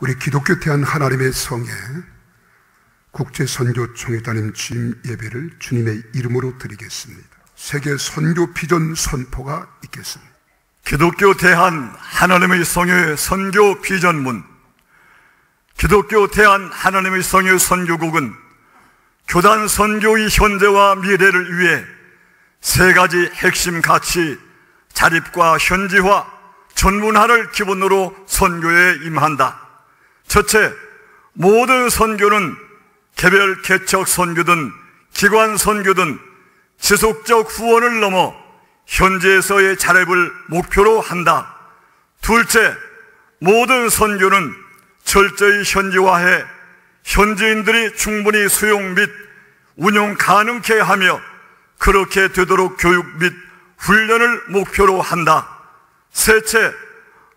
우리 기독교 대한 하나님의 성에 국제선교총회단임 주임 예배를 주님의 이름으로 드리겠습니다. 세계 선교 비전 선포가 있겠습니다. 기독교 대한 하나님의 성의 선교 비전문, 기독교 대한 하나님의 성의 선교국은 교단 선교의 현재와 미래를 위해 세 가지 핵심 가치, 자립과 현지화, 전문화를 기본으로 선교에 임한다. 첫째, 모든 선교는 개별 개척 선교든 기관 선교든 지속적 후원을 넘어 현지에서의 자립을 목표로 한다. 둘째, 모든 선교는 철저히 현지화해 현지인들이 충분히 수용 및 운영 가능케 하며 그렇게 되도록 교육 및 훈련을 목표로 한다. 셋째,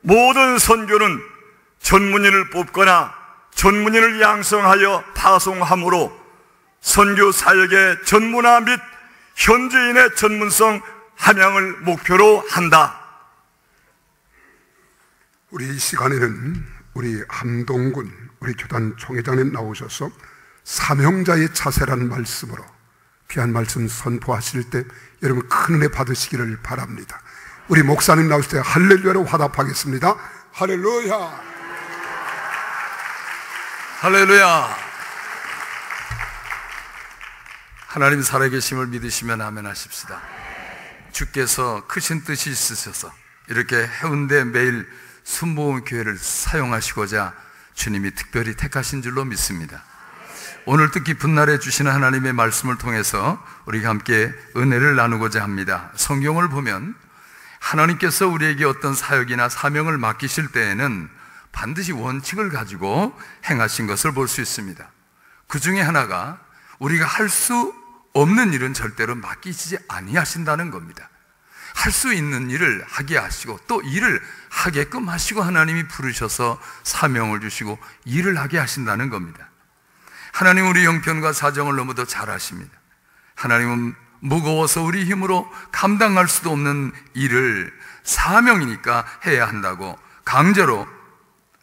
모든 선교는 전문인을 뽑거나 전문인을 양성하여 파송함으로 선교 사역의 전문화 및 현지인의 전문성 함양을 목표로 한다. 우리 이 시간에는 우리 함동군 우리 교단 총회장님 나오셔서 사명자의 자세라는 말씀으로 귀한 말씀 선포하실 때 여러분 큰 은혜 받으시기를 바랍니다. 우리 목사님 나오실 때 할렐루야로 화답하겠습니다. 할렐루야, 할렐루야. 하나님 살아계심을 믿으시면 아멘 하십시다. 주께서 크신 뜻이 있으셔서 이렇게 해운대 매일 순복음교회를 사용하시고자 주님이 특별히 택하신 줄로 믿습니다. 오늘 뜻깊은 날에 주시는 하나님의 말씀을 통해서 우리가 함께 은혜를 나누고자 합니다. 성경을 보면 하나님께서 우리에게 어떤 사역이나 사명을 맡기실 때에는 반드시 원칙을 가지고 행하신 것을 볼 수 있습니다. 그 중에 하나가 우리가 할 수 없는 일은 절대로 맡기시지 아니하신다는 겁니다. 할 수 있는 일을 하게 하시고 또 일을 하게끔 하시고 하나님이 부르셔서 사명을 주시고 일을 하게 하신다는 겁니다. 하나님 우리 형편과 사정을 너무도 잘 아십니다. 하나님은 무거워서 우리 힘으로 감당할 수도 없는 일을 사명이니까 해야 한다고 강제로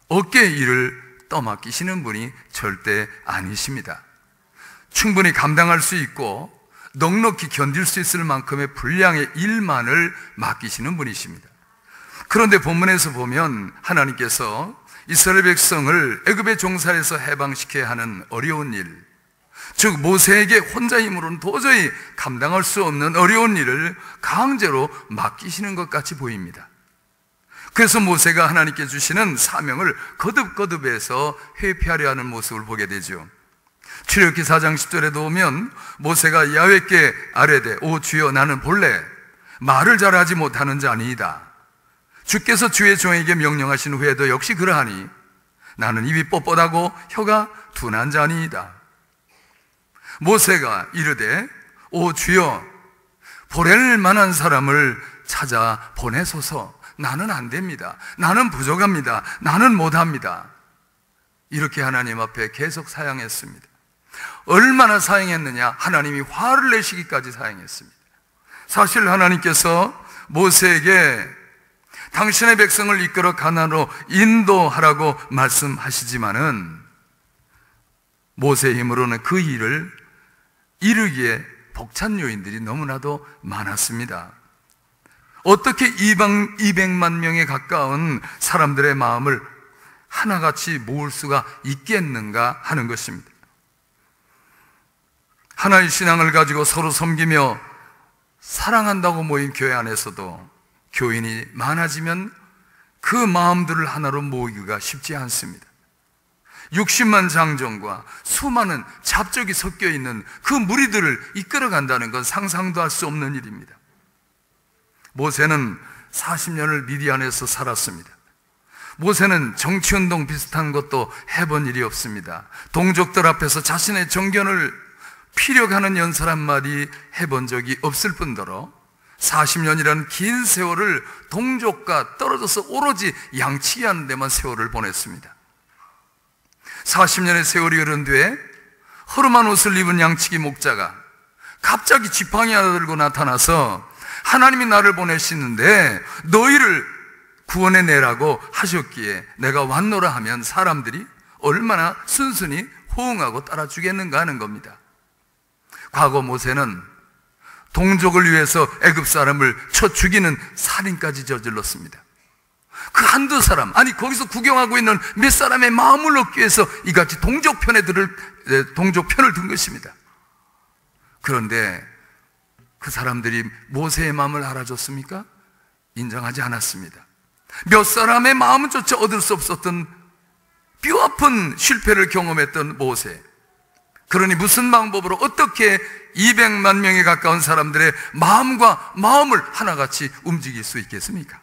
어깨의 일을 떠맡기시는 분이 절대 아니십니다. 충분히 감당할 수 있고 넉넉히 견딜 수 있을 만큼의 분량의 일만을 맡기시는 분이십니다. 그런데 본문에서 보면 하나님께서 이스라엘 백성을 애굽의 종살에서 해방시켜야 하는 어려운 일, 즉 모세에게 혼자 힘으로는 도저히 감당할 수 없는 어려운 일을 강제로 맡기시는 것 같이 보입니다. 그래서 모세가 하나님께 주시는 사명을 거듭거듭해서 회피하려 하는 모습을 보게 되죠. 출애굽기 4장 10절에도 보면 모세가 야훼께 아뢰되 오 주여 나는 본래 말을 잘하지 못하는 자니이다. 주께서 주의 종에게 명령하신 후에도 역시 그러하니 나는 입이 뻣뻣하고 혀가 둔한 자니이다. 모세가 이르되 오 주여 보낼 만한 사람을 찾아 보내소서. 나는 안 됩니다. 나는 부족합니다. 나는 못합니다. 이렇게 하나님 앞에 계속 사양했습니다. 얼마나 사양했느냐? 하나님이 화를 내시기까지 사양했습니다. 사실 하나님께서 모세에게 당신의 백성을 이끌어 가나안으로 인도하라고 말씀하시지만은 모세의 힘으로는 그 일을 이루기에 벅찬 요인들이 너무나도 많았습니다. 어떻게 이방 200만 명에 가까운 사람들의 마음을 하나같이 모을 수가 있겠는가 하는 것입니다. 하나의 신앙을 가지고 서로 섬기며 사랑한다고 모인 교회 안에서도 교인이 많아지면 그 마음들을 하나로 모으기가 쉽지 않습니다. 60만 장정과 수많은 잡적이 섞여 있는 그 무리들을 이끌어간다는 건 상상도 할 수 없는 일입니다. 모세는 40년을 미디안에서 살았습니다. 모세는 정치운동 비슷한 것도 해본 일이 없습니다. 동족들 앞에서 자신의 정견을 피력하는 연설 한마디 해본 적이 없을 뿐더러 40년이라는 긴 세월을 동족과 떨어져서 오로지 양치기 하는 데만 세월을 보냈습니다. 40년의 세월이 흐른 뒤에 허름한 옷을 입은 양치기 목자가 갑자기 지팡이 하나 들고 나타나서 하나님이 나를 보내시는데 너희를 구원해내라고 하셨기에 내가 왔노라 하면 사람들이 얼마나 순순히 호응하고 따라주겠는가 하는 겁니다. 과거 모세는 동족을 위해서 애굽 사람을 쳐 죽이는 살인까지 저질렀습니다. 그 한두 사람, 아니 거기서 구경하고 있는 몇 사람의 마음을 얻기 위해서 이같이 동족 편을 든 것입니다. 그런데 그 사람들이 모세의 마음을 알아줬습니까? 인정하지 않았습니다. 몇 사람의 마음조차 얻을 수 없었던 뼈아픈 실패를 경험했던 모세. 그러니 무슨 방법으로 어떻게 200만 명에 가까운 사람들의 마음과 마음을 하나같이 움직일 수 있겠습니까?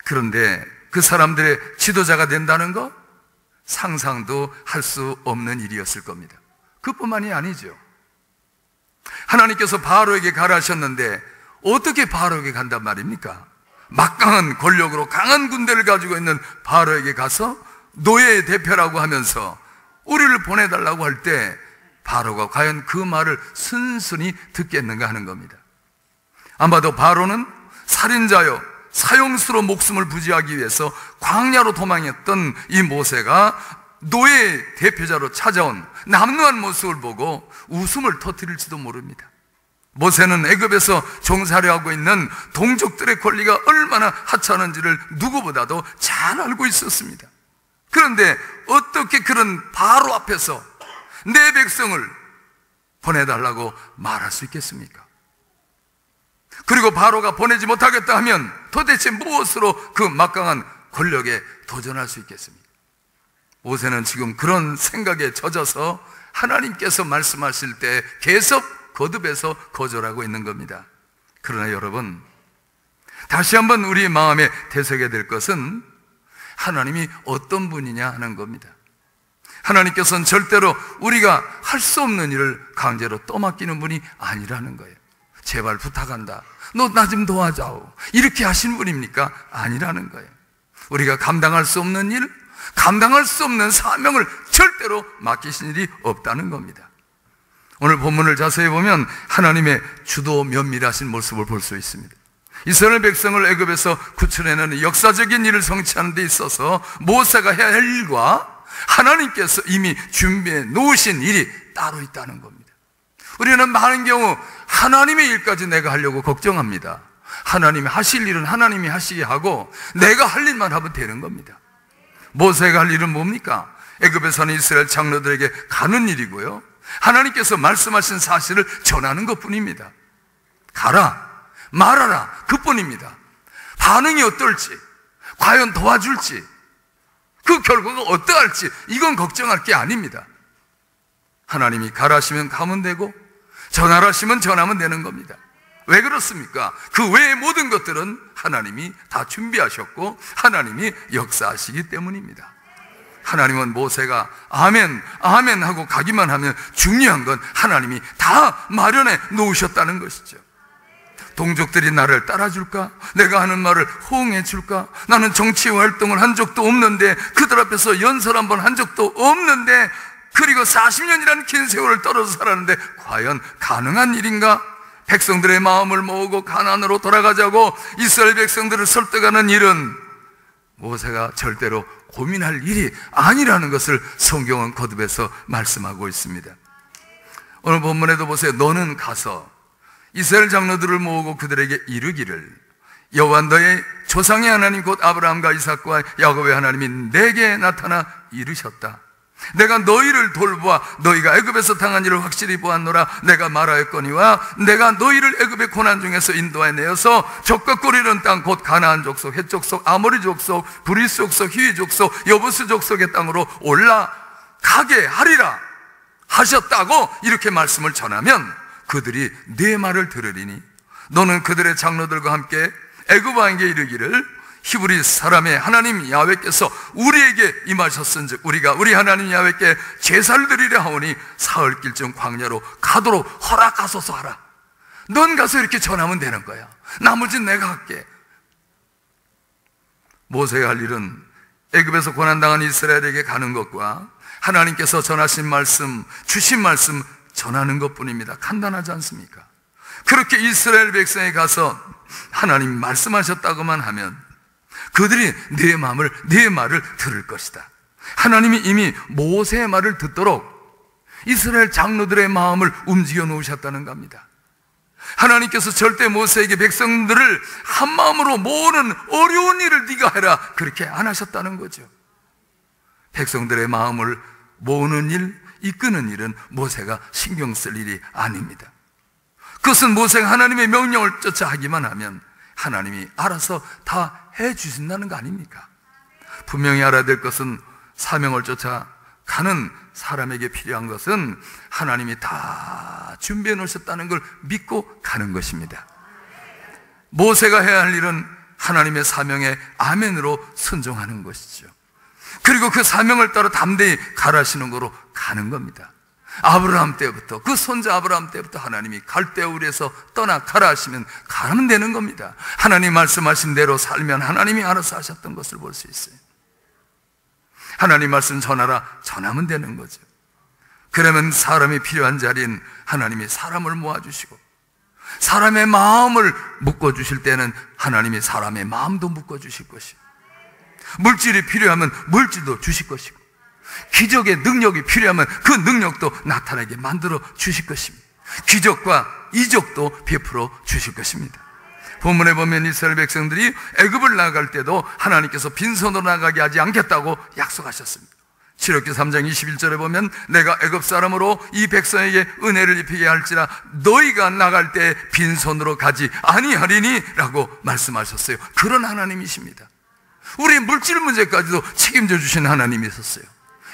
그런데 그 사람들의 지도자가 된다는 것, 상상도 할 수 없는 일이었을 겁니다. 그뿐만이 아니죠. 하나님께서 바로에게 가라 하셨는데 어떻게 바로에게 간단 말입니까? 막강한 권력으로 강한 군대를 가지고 있는 바로에게 가서 노예의 대표라고 하면서 우리를 보내달라고 할 때 바로가 과연 그 말을 순순히 듣겠는가 하는 겁니다. 아마도 바로는 살인자요 사형수로 목숨을 부지하기 위해서 광야로 도망했던 이 모세가 노예의 대표자로 찾아온 남루한 모습을 보고 웃음을 터뜨릴지도 모릅니다. 모세는 애굽에서 종살이 하고 있는 동족들의 권리가 얼마나 하찮은지를 누구보다도 잘 알고 있었습니다. 그런데 어떻게 그런 바로 앞에서 내 백성을 보내달라고 말할 수 있겠습니까? 그리고 바로가 보내지 못하겠다 하면 도대체 무엇으로 그 막강한 권력에 도전할 수 있겠습니까? 모세는 지금 그런 생각에 젖어서 하나님께서 말씀하실 때 계속 거듭해서 거절하고 있는 겁니다. 그러나 여러분, 다시 한번 우리 마음에 되새겨야 될 것은 하나님이 어떤 분이냐 하는 겁니다. 하나님께서는 절대로 우리가 할 수 없는 일을 강제로 떠맡기는 분이 아니라는 거예요. 제발 부탁한다, 너 나 좀 도와줘, 이렇게 하신 분입니까? 아니라는 거예요. 우리가 감당할 수 없는 일, 감당할 수 없는 사명을 절대로 맡기신 일이 없다는 겁니다. 오늘 본문을 자세히 보면 하나님의 주도 면밀하신 모습을 볼 수 있습니다. 이스라엘 백성을 애굽에서 구출해내는 역사적인 일을 성취하는 데 있어서 모세가 해야 할 일과 하나님께서 이미 준비해 놓으신 일이 따로 있다는 겁니다. 우리는 많은 경우 하나님의 일까지 내가 하려고 걱정합니다. 하나님이 하실 일은 하나님이 하시게 하고 내가 할 일만 하면 되는 겁니다. 모세가 할 일은 뭡니까? 애굽에 사는 이스라엘 장로들에게 가는 일이고요, 하나님께서 말씀하신 사실을 전하는 것뿐입니다. 가라, 말하라, 그뿐입니다. 반응이 어떨지, 과연 도와줄지, 그 결과가 어떠할지 이건 걱정할 게 아닙니다. 하나님이 가라시면 가면 되고 전하라시면 전하면 되는 겁니다. 왜 그렇습니까? 그 외의 모든 것들은 하나님이 다 준비하셨고 하나님이 역사하시기 때문입니다. 하나님은 모세가 아멘, 아멘 하고 가기만 하면 중요한 건 하나님이 다 마련해 놓으셨다는 것이죠. 동족들이 나를 따라줄까? 내가 하는 말을 호응해 줄까? 나는 정치 활동을 한 적도 없는데, 그들 앞에서 연설 한번 한 적도 없는데, 그리고 40년이라는 긴 세월을 떨어져 살았는데 과연 가능한 일인가? 백성들의 마음을 모으고 가나안으로 돌아가자고 이스라엘 백성들을 설득하는 일은 모세가 절대로 고민할 일이 아니라는 것을 성경은 거듭해서 말씀하고 있습니다. 오늘 본문에도 보세요. 너는 가서 이스라엘 장로들을 모으고 그들에게 이르기를, 여호와 너의 조상의 하나님 곧 아브라함과 이삭과 야곱의 하나님이 내게 나타나 이르셨다. 내가 너희를 돌보아 너희가 애굽에서 당한 일을 확실히 보았노라. 내가 말하였거니와 내가 너희를 애굽의 고난 중에서 인도하여 내어서 적과 꿀이는 땅 곧 가나안 족속, 헷 족속, 아모리 족속, 브리스 족속, 히위 족속, 여부스 족속의 땅으로 올라가게 하리라 하셨다고 이렇게 말씀을 전하면 그들이 네 말을 들으리니 너는 그들의 장로들과 함께 애굽 왕에게 이르기를, 히브리 사람의 하나님 야훼께서 우리에게 임하셨은즉 우리가 우리 하나님 야훼께 제사를 드리려 하오니 사흘길쯤 광야로 가도록 허락하소서 하라. 넌 가서 이렇게 전하면 되는 거야. 나머지는 내가 할게. 모세가 할 일은 애굽에서 고난당한 이스라엘에게 가는 것과 하나님께서 전하신 말씀, 주신 말씀 전하는 것뿐입니다. 간단하지 않습니까? 그렇게 이스라엘 백성에 가서 하나님이 말씀하셨다고만 하면 그들이 내 말을 들을 것이다. 하나님이 이미 모세의 말을 듣도록 이스라엘 장로들의 마음을 움직여 놓으셨다는 겁니다. 하나님께서 절대 모세에게 백성들을 한 마음으로 모으는 어려운 일을 네가 해라, 그렇게 안 하셨다는 거죠. 백성들의 마음을 모으는 일, 이끄는 일은 모세가 신경 쓸 일이 아닙니다. 그것은 모세가 하나님의 명령을 쫓아 하기만 하면 하나님이 알아서 다 해주신다는 거 아닙니까? 분명히 알아야 될 것은 사명을 쫓아 가는 사람에게 필요한 것은 하나님이 다 준비해 놓으셨다는 걸 믿고 가는 것입니다. 모세가 해야 할 일은 하나님의 사명에 아멘으로 순종하는 것이죠. 그리고 그 사명을 따라 담대히 가라시는 거로 가는 겁니다. 아브라함 때부터, 그 손자 아브라함 때부터 하나님이 갈대우리에서 떠나 가라 하시면 가면 되는 겁니다. 하나님 말씀하신 대로 살면 하나님이 알아서 하셨던 것을 볼 수 있어요. 하나님 말씀 전하라, 전하면 되는 거죠. 그러면 사람이 필요한 자리엔 하나님이 사람을 모아주시고, 사람의 마음을 묶어주실 때는 하나님이 사람의 마음도 묶어주실 것이고, 물질이 필요하면 물질도 주실 것이고, 기적의 능력이 필요하면 그 능력도 나타나게 만들어 주실 것입니다. 기적과 이적도 베풀어 주실 것입니다. 본문에 보면 이스라엘 백성들이 애굽을 나갈 때도 하나님께서 빈손으로 나가게 하지 않겠다고 약속하셨습니다. 출애굽기 3장 21절에 보면 내가 애굽 사람으로 이 백성에게 은혜를 입히게 할지라 너희가 나갈 때 빈손으로 가지 아니하리니 라고 말씀하셨어요. 그런 하나님이십니다. 우리의 물질 문제까지도 책임져 주신 하나님이 있었어요.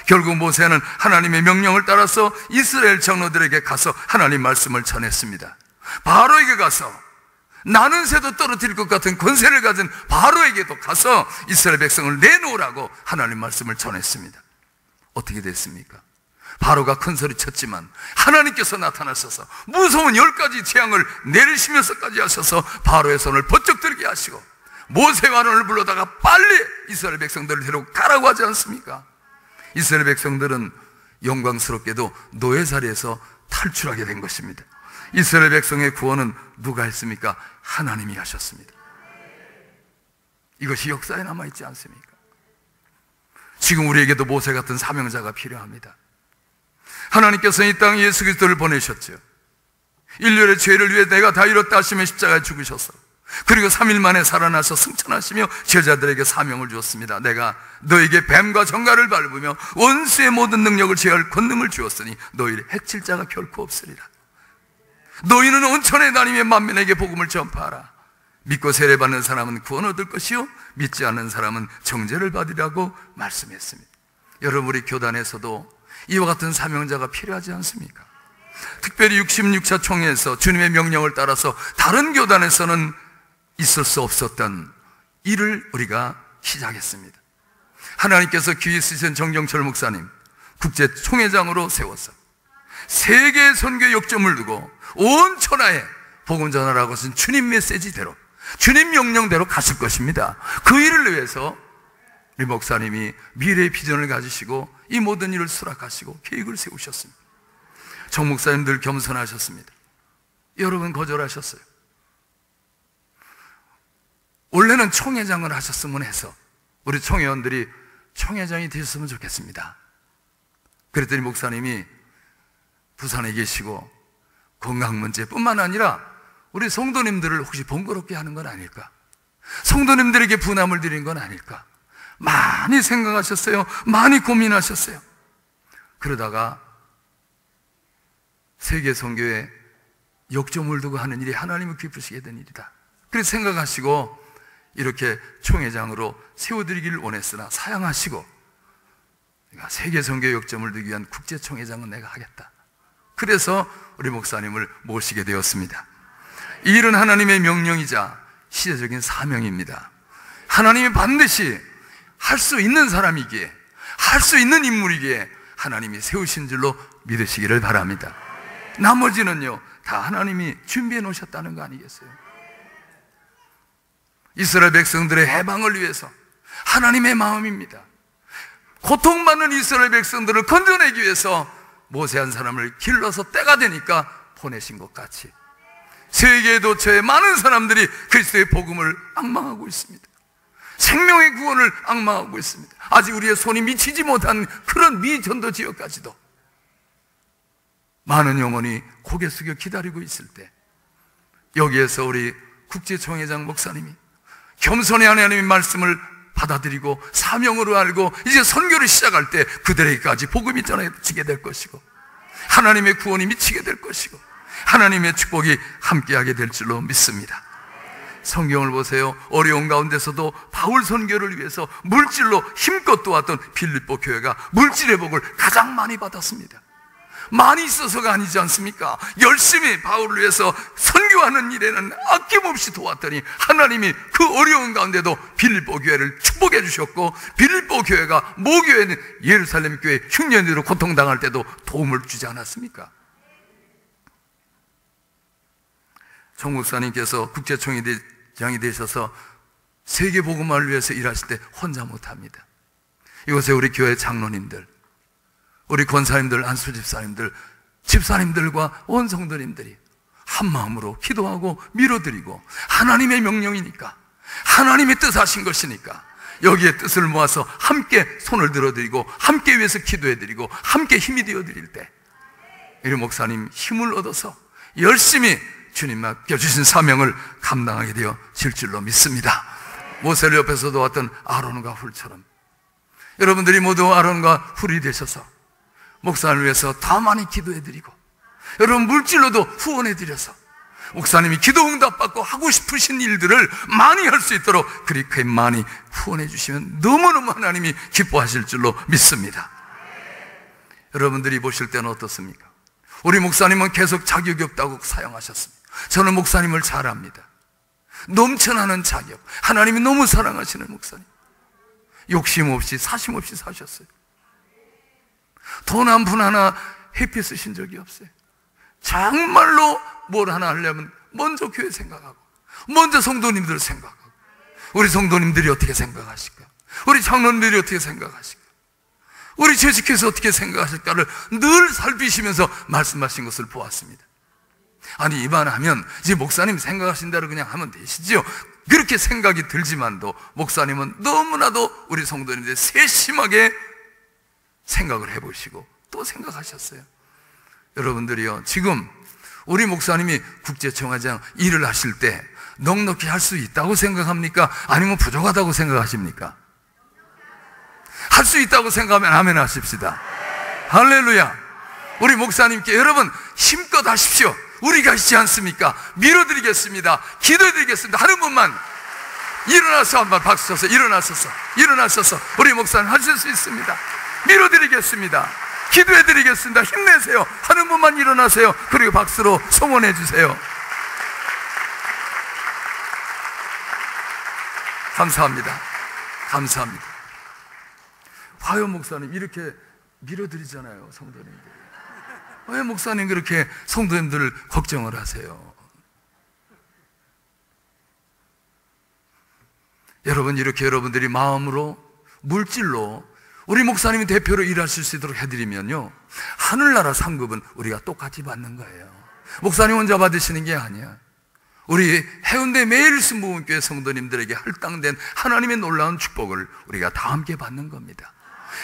결국 모세는 하나님의 명령을 따라서 이스라엘 장로들에게 가서 하나님 말씀을 전했습니다. 바로에게 가서 나는 새도 떨어뜨릴 것 같은 권세를 가진 바로에게도 가서 이스라엘 백성을 내놓으라고 하나님 말씀을 전했습니다. 어떻게 됐습니까? 바로가 큰 소리 쳤지만 하나님께서 나타나셔서 무서운 10가지 재앙을 내리시면서까지 하셔서 바로의 손을 번쩍 들게 하시고 모세와 아론을 불러다가 빨리 이스라엘 백성들을 데리고 가라고 하지 않습니까? 이스라엘 백성들은 영광스럽게도 노예 자리에서 탈출하게 된 것입니다. 이스라엘 백성의 구원은 누가 했습니까? 하나님이 하셨습니다. 이것이 역사에 남아있지 않습니까? 지금 우리에게도 모세 같은 사명자가 필요합니다. 하나님께서는 이 땅에 예수 그리스도를 보내셨죠. 인류의 죄를 위해 내가 다 이뤘다 하시며 십자가에 죽으셔서 그리고 3일 만에 살아나서 승천하시며 제자들에게 사명을 주었습니다. 내가 너에게 뱀과 정갈을 밟으며 원수의 모든 능력을 제할 권능을 주었으니 너희를 해칠 자가 결코 없으리라. 너희는 온천에 다니며 만민에게 복음을 전파하라. 믿고 세례받는 사람은 구원 얻을 것이요 믿지 않는 사람은 정죄를 받으리라고 말씀했습니다. 여러분, 우리 교단에서도 이와 같은 사명자가 필요하지 않습니까? 특별히 66차 총회에서 주님의 명령을 따라서 다른 교단에서는 있을 수 없었던 일을 우리가 시작했습니다. 하나님께서 귀히 쓰신 정경철 목사님 국제 총회장으로 세워서 세계 선교 역점을 두고 온 천하에 복음 전하라고 하신 주님 메시지대로, 주님 명령대로 가실 것입니다. 그 일을 위해서 우리 목사님이 미래의 비전을 가지시고 이 모든 일을 수락하시고 계획을 세우셨습니다. 정 목사님 늘 겸손하셨습니다. 여러분 거절하셨어요. 원래는 총회장을 하셨으면 해서 우리 총회원들이 총회장이 되셨으면 좋겠습니다. 그랬더니 목사님이 부산에 계시고 건강 문제뿐만 아니라 우리 성도님들을 혹시 번거롭게 하는 건 아닐까? 성도님들에게 부담을 드린 건 아닐까? 많이 생각하셨어요. 많이 고민하셨어요. 그러다가 세계 선교에 역점을 두고 하는 일이 하나님을 기쁘시게 된 일이다. 그래서 생각하시고 이렇게 총회장으로 세워드리기를 원했으나 사양하시고 세계 선교에 역점을 두기 위한 국제총회장은 내가 하겠다. 그래서 우리 목사님을 모시게 되었습니다. 이 일은 하나님의 명령이자 시대적인 사명입니다. 하나님이 반드시 할 수 있는 사람이기에, 할 수 있는 인물이기에 하나님이 세우신 줄로 믿으시기를 바랍니다. 나머지는요 다 하나님이 준비해 놓으셨다는 거 아니겠어요? 이스라엘 백성들의 해방을 위해서 하나님의 마음입니다. 고통받는 이스라엘 백성들을 건져내기 위해서 모세 한 사람을 길러서 때가 되니까 보내신 것 같이 세계 도처에 많은 사람들이 그리스도의 복음을 앙망하고 있습니다. 생명의 구원을 앙망하고 있습니다. 아직 우리의 손이 미치지 못한 그런 미전도 지역까지도 많은 영혼이 고개 숙여 기다리고 있을 때, 여기에서 우리 국제총회장 목사님이 겸손히 하나님의 말씀을 받아들이고 사명으로 알고 이제 선교를 시작할 때 그들에게까지 복음이 전해지게 될 것이고, 하나님의 구원이 미치게 될 것이고, 하나님의 축복이 함께하게 될 줄로 믿습니다. 성경을 보세요. 어려운 가운데서도 바울 선교를 위해서 물질로 힘껏 도왔던 빌립보 교회가 물질의 복을 가장 많이 받았습니다. 많이 있어서가 아니지 않습니까? 열심히 바울을 위해서 선교하는 일에는 아낌없이 도왔더니 하나님이 그 어려운 가운데도 빌립보 교회를 축복해 주셨고, 빌립보 교회가 모교회는 예루살렘 교회 흉년으로 고통당할 때도 도움을 주지 않았습니까? 정 목사님께서 국제총회장이 되셔서 세계복음화를 위해서 일하실 때 혼자 못합니다. 이곳에 우리 교회 장로님들, 우리 권사님들, 안수 집사님들, 집사님들과 온 성도님들이 한 마음으로 기도하고 밀어드리고, 하나님의 명령이니까, 하나님의 뜻하신 것이니까 여기에 뜻을 모아서 함께 손을 들어드리고 함께 위해서 기도해드리고 함께 힘이 되어드릴 때, 우리 목사님 힘을 얻어서 열심히 주님 맡겨주신 사명을 감당하게 되어질 줄로 믿습니다. 모세를 옆에서 도왔던 아론과 훌처럼 여러분들이 모두 아론과 훌이 되셔서 목사를 위해서 더 많이 기도해드리고, 여러분 물질로도 후원해드려서 목사님이 기도 응답받고 하고 싶으신 일들을 많이 할 수 있도록 그렇게 많이 후원해 주시면 너무너무 하나님이 기뻐하실 줄로 믿습니다. 여러분들이 보실 때는 어떻습니까? 우리 목사님은 계속 자격이 없다고 사용하셨습니다. 저는 목사님을 잘 압니다. 넘쳐나는 자격, 하나님이 너무 사랑하시는 목사님, 욕심 없이 사심 없이 사셨어요. 돈 한 푼 하나 회피 쓰신 적이 없어요. 정말로 뭘 하나 하려면 먼저 교회 생각하고, 먼저 성도님들 생각하고, 우리 성도님들이 어떻게 생각하실까, 우리 장로님들이 어떻게 생각하실까, 우리 재직해서 어떻게 생각하실까를 늘 살피시면서 말씀하신 것을 보았습니다. 아니, 이만하면 이제 목사님 생각하신 대로 그냥 하면 되시죠. 그렇게 생각이 들지만도 목사님은 너무나도 우리 성도님들 세심하게 생각을 해보시고 또 생각하셨어요. 여러분들이요, 지금 우리 목사님이 국제청회장 일을 하실 때 넉넉히 할 수 있다고 생각합니까? 아니면 부족하다고 생각하십니까? 할 수 있다고 생각하면 아멘 하십시다. 할렐루야. 우리 목사님께 여러분 힘껏 하십시오. 우리가 있지 않습니까? 밀어드리겠습니다. 기도해드리겠습니다. 하는 분만 일어나서 한번 박수 쳐서 일어나셔서 우리 목사님 하실 수 있습니다. 밀어드리겠습니다. 기도해드리겠습니다. 힘내세요. 하는 분만 일어나세요. 그리고 박수로 성원해 주세요. 감사합니다. 감사합니다. 화요 목사님 이렇게 밀어드리잖아요, 성도님들. 왜 목사님 그렇게 성도님들을 걱정을 하세요? 여러분, 이렇게 여러분들이 마음으로, 물질로 우리 목사님이 대표로 일하실 수 있도록 해드리면요, 하늘나라 상급은 우리가 똑같이 받는 거예요. 목사님 혼자 받으시는 게 아니야. 우리 해운대 매일 순복음교회 성도님들에게 할당된 하나님의 놀라운 축복을 우리가 다 함께 받는 겁니다.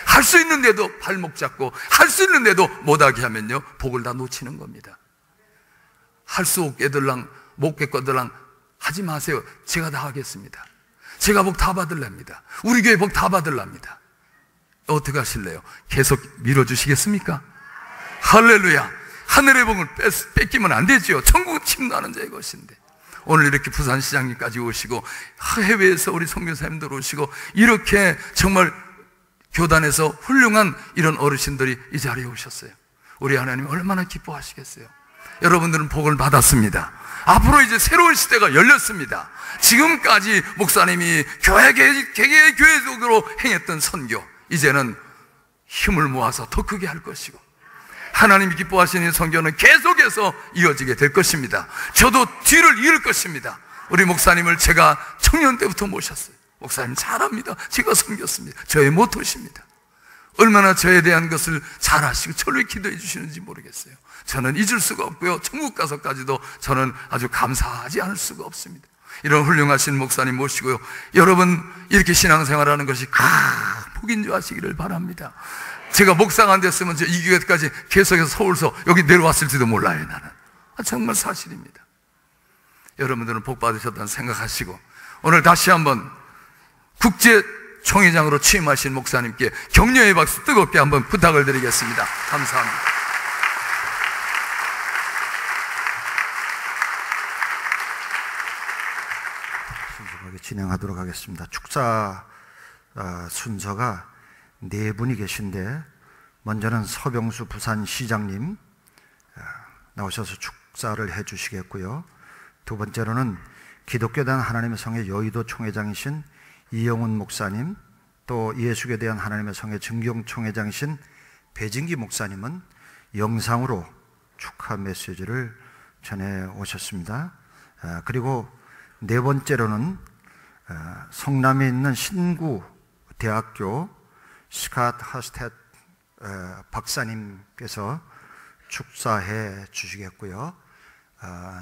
할 수 있는데도 발목 잡고 할 수 있는데도 못하게 하면요, 복을 다 놓치는 겁니다. 할 수 없게들랑 못겠거들랑 하지 마세요. 제가 다 하겠습니다. 제가 복 다 받을랍니다. 우리 교회 복 다 받을랍니다. 어떻게 하실래요? 계속 밀어주시겠습니까? 할렐루야. 하늘의 복을 뺏기면 안 되죠. 천국은 침노하는 자의 것인데. 오늘 이렇게 부산시장님까지 오시고 해외에서 우리 선교사님들 오시고 이렇게 정말 교단에서 훌륭한 이런 어르신들이 이 자리에 오셨어요. 우리 하나님 얼마나 기뻐하시겠어요. 여러분들은 복을 받았습니다. 앞으로 이제 새로운 시대가 열렸습니다. 지금까지 목사님이 개개의 교회적으로 행했던 선교, 이제는 힘을 모아서 더 크게 할 것이고, 하나님이 기뻐하시는 선교는 계속해서 이어지게 될 것입니다. 저도 뒤를 이을 것입니다. 우리 목사님을 제가 청년 때부터 모셨어요. 목사님 잘합니다. 제가 섬겼습니다. 저의 모토십니다. 얼마나 저에 대한 것을 잘 아시고 저를 왜 기도해 주시는지 모르겠어요. 저는 잊을 수가 없고요, 천국 가서까지도 저는 아주 감사하지 않을 수가 없습니다. 이런 훌륭하신 목사님 모시고요, 여러분 이렇게 신앙생활하는 것이 큰 복인 줄 아시기를 바랍니다. 제가 목사가 안 됐으면 저 이 교회까지 계속해서 서울서 여기 내려왔을지도 몰라요. 나는 정말 사실입니다. 여러분들은 복 받으셨다는 생각하시고, 오늘 다시 한번 국제 총회장으로 취임하신 목사님께 격려의 박수 뜨겁게 한번 부탁을 드리겠습니다. 감사합니다. 순서하게 진행하도록 하겠습니다. 축사 순서가 네 분이 계신데, 먼저는 서병수 부산시장님 나오셔서 축사를 해 주시겠고요. 두 번째로는 기독교단 하나님의 성회 여의도 총회장이신 이영훈 목사님, 또 예수교에 대한 하나님의 성회 증경 총회장이신 배진기 목사님은 영상으로 축하 메시지를 전해 오셨습니다. 그리고 네 번째로는 성남에 있는 신구 대학교 스캇 하스텟 박사님께서 축사해 주시겠고요.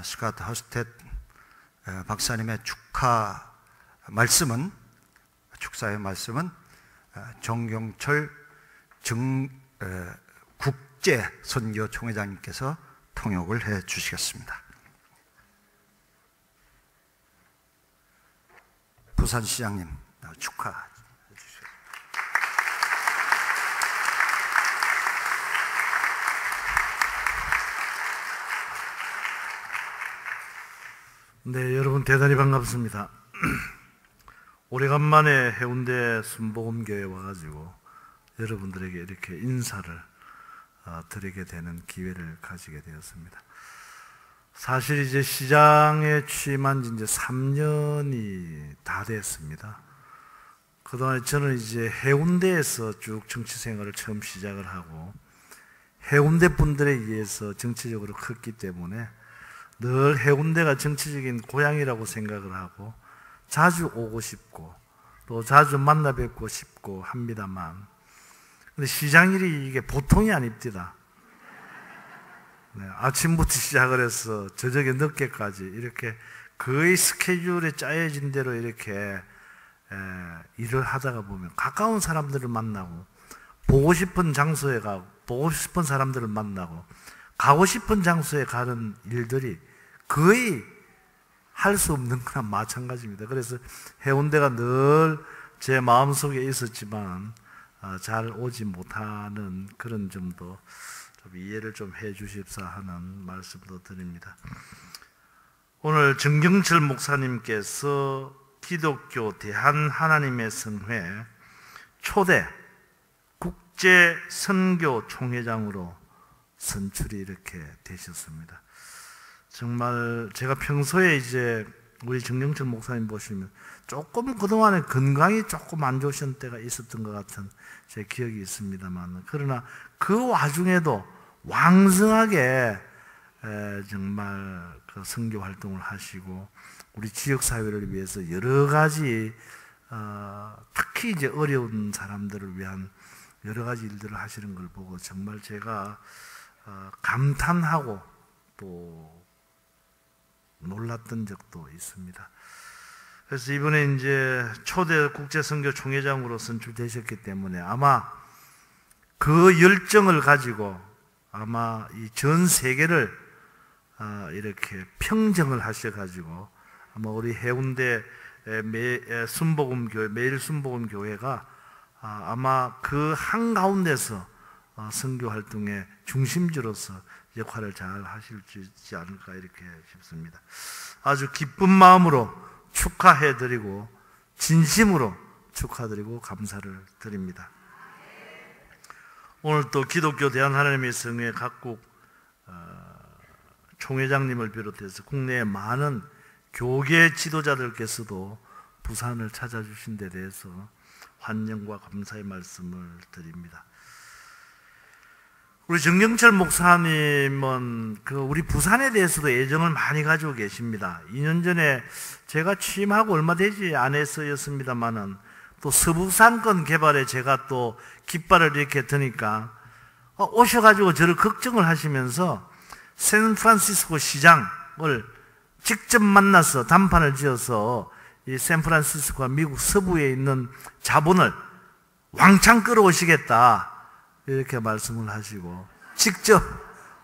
스캇 하스텟 박사님의 축사의 말씀은 정경철 국제 선교 총회장님께서 통역을 해 주시겠습니다. 부산시장님 축하해 주시죠. 네, 여러분 대단히 반갑습니다. 오래간만에 해운대 순복음교회에 와가지고 여러분들에게 이렇게 인사를 드리게 되는 기회를 가지게 되었습니다. 사실 이제 시장에 취임한 지 이제 3년이 다 됐습니다. 그동안 저는 이제 해운대에서 쭉 정치 생활을 처음 시작을 하고, 해운대 분들에 의해서 정치적으로 컸기 때문에 늘 해운대가 정치적인 고향이라고 생각을 하고 자주 오고 싶고 또 자주 만나 뵙고 싶고 합니다만, 근데 시장일이 이게 보통이 아닙니다. 네, 아침부터 시작을 해서 저녁에 늦게까지 이렇게 거의 스케줄에 짜여진 대로 이렇게 일을 하다가 보면 가까운 사람들을 만나고, 보고 싶은 장소에 가고, 보고 싶은 사람들을 만나고, 가고 싶은 장소에 가는 일들이 거의 할 수 없는 거나 마찬가지입니다. 그래서 해운대가 늘 제 마음속에 있었지만 잘 오지 못하는 그런 점도 좀 이해를 좀 해 주십사 하는 말씀도 드립니다. 오늘 정경철 목사님께서 기독교 대한 하나님의 성회 초대 국제 선교 총회장으로 선출이 이렇게 되셨습니다. 정말 제가 평소에 이제 우리 정경철 목사님 보시면 조금 그동안에 건강이 조금 안 좋으신 때가 있었던 것 같은 제 기억이 있습니다만, 그러나 그 와중에도 왕성하게 정말 그 선교 활동을 하시고 우리 지역 사회를 위해서 여러 가지 특히 이제 어려운 사람들을 위한 여러 가지 일들을 하시는 걸 보고 정말 제가 감탄하고 또 놀랐던 적도 있습니다. 그래서 이번에 이제 초대 국제선교 총회장으로 선출되셨기 때문에 아마 그 열정을 가지고 아마 이 전 세계를 이렇게 평정을 하셔가지고 아마 우리 해운대 순복음교회, 매일 순복음교회가 아마 그 한가운데서 선교 활동의 중심지로서 역할을 잘 하실 수 있지 않을까 이렇게 싶습니다. 아주 기쁜 마음으로 축하해드리고 진심으로 축하드리고 감사를 드립니다. 오늘 또 기독교 대한하나님의 성회 각국 총회장님을 비롯해서 국내의 많은 교계 지도자들께서도 부산을 찾아주신 데 대해서 환영과 감사의 말씀을 드립니다. 우리 정경철 목사님은 우리 부산에 대해서도 애정을 많이 가지고 계십니다. 2년 전에 제가 취임하고 얼마 되지 않아서였습니다만은 또 서부상권 개발에 제가 또 깃발을 이렇게 드니까 오셔가지고 저를 걱정을 하시면서 샌프란시스코 시장을 직접 만나서 담판을 지어서 이 샌프란시스코와 미국 서부에 있는 자본을 왕창 끌어오시겠다 이렇게 말씀을 하시고 직접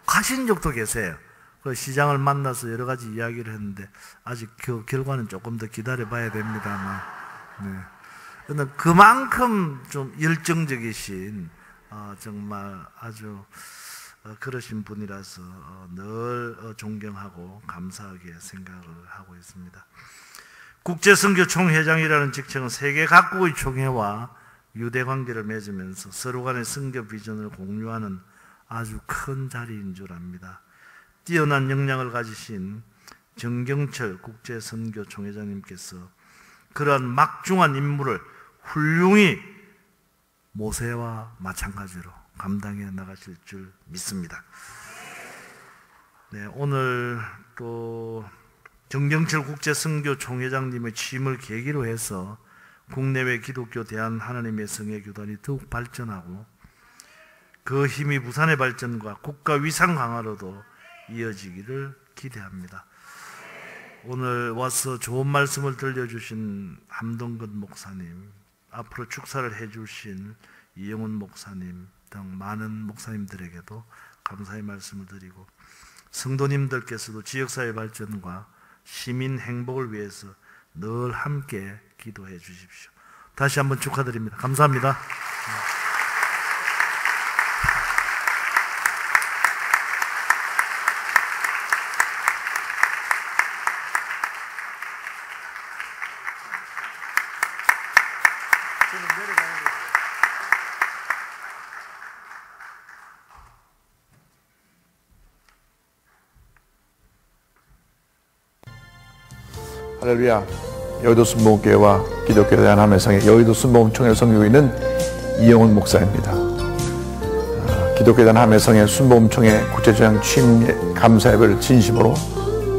가신 적도 계세요. 그 시장을 만나서 여러 가지 이야기를 했는데 아직 그 결과는 조금 더 기다려 봐야 됩니다만, 네. 근데 그만큼 좀 열정적이신 정말 아주 그러신 분이라서 늘 존경하고 감사하게 생각을 하고 있습니다. 국제선교 총회장이라는 직책은 세계 각국의 총회와 유대 관계를 맺으면서 서로 간의 선교 비전을 공유하는 아주 큰 자리인 줄 압니다. 뛰어난 역량을 가지신 정경철 국제선교 총회장님께서 그러한 막중한 임무를 훌륭히 모세와 마찬가지로 감당해 나가실 줄 믿습니다. 네, 오늘 또 정경철 국제선교 총회장님의 취임을 계기로 해서 국내외 기독교 대한 하나님의 성의 교단이 더욱 발전하고 그 힘이 부산의 발전과 국가 위상 강화로도 이어지기를 기대합니다. 오늘 와서 좋은 말씀을 들려주신 함동근 목사님, 앞으로 축사를 해주신 이영훈 목사님 등 많은 목사님들에게도 감사의 말씀을 드리고 성도님들께서도 지역사회 발전과 시민 행복을 위해서 늘 함께 기도해 주십시오. 다시 한번 축하드립니다. 감사합니다. 할렐루야. 여의도 순복음교회와 기독교에 대한 하나님의 성의 여의도 순복음총회 선교에 있는 이영훈 목사입니다. 기독교에 대한 하나님의 성의 순복음총회 국제조장 취임 감사예배를 진심으로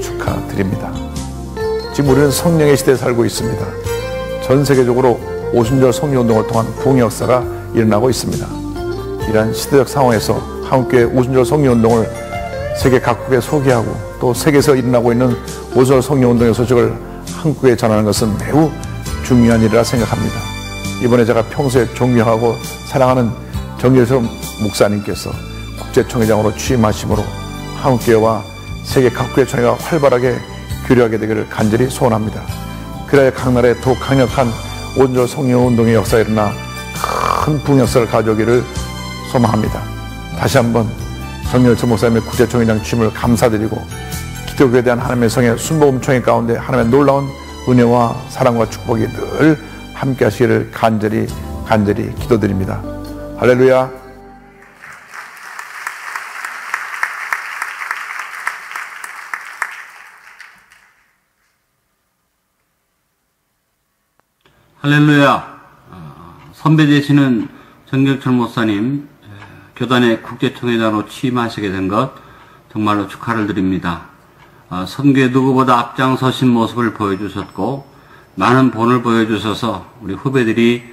축하드립니다. 지금 우리는 성령의 시대에 살고 있습니다. 전 세계적으로 오순절 성령운동을 통한 부흥 역사가 일어나고 있습니다. 이러한 시대적 상황에서 한국교회 오순절 성령운동을 세계 각국에 소개하고 또 세계에서 일어나고 있는 오순절 성령운동의 소식을 한국에 전하는 것은 매우 중요한 일이라 생각합니다. 이번에 제가 평소에 존경하고 사랑하는 정일성 목사님께서 국제총회장으로 취임하심으로 한국교회와 세계 각국의 총회가 활발하게 교류하게 되기를 간절히 소원합니다. 그래야 각 나라에 더욱 강력한 오순절 성령운동의 역사에 일어나 큰 부흥 역사를 가져오기를 소망합니다. 다시 한번 정일성 목사님의 국제총회장 취임을 감사드리고 기독교에 대한 하나님의 성의 순복음총회 가운데 하나님의 놀라운 은혜와 사랑과 축복이 늘 함께 하시기를 간절히 기도드립니다. 할렐루야. 할렐루야. 선배 되시는 정경철 목사님 교단의 국제총회장으로 취임하시게 된 것 정말로 축하를 드립니다. 선교에 누구보다 앞장서신 모습을 보여주셨고 많은 본을 보여주셔서 우리 후배들이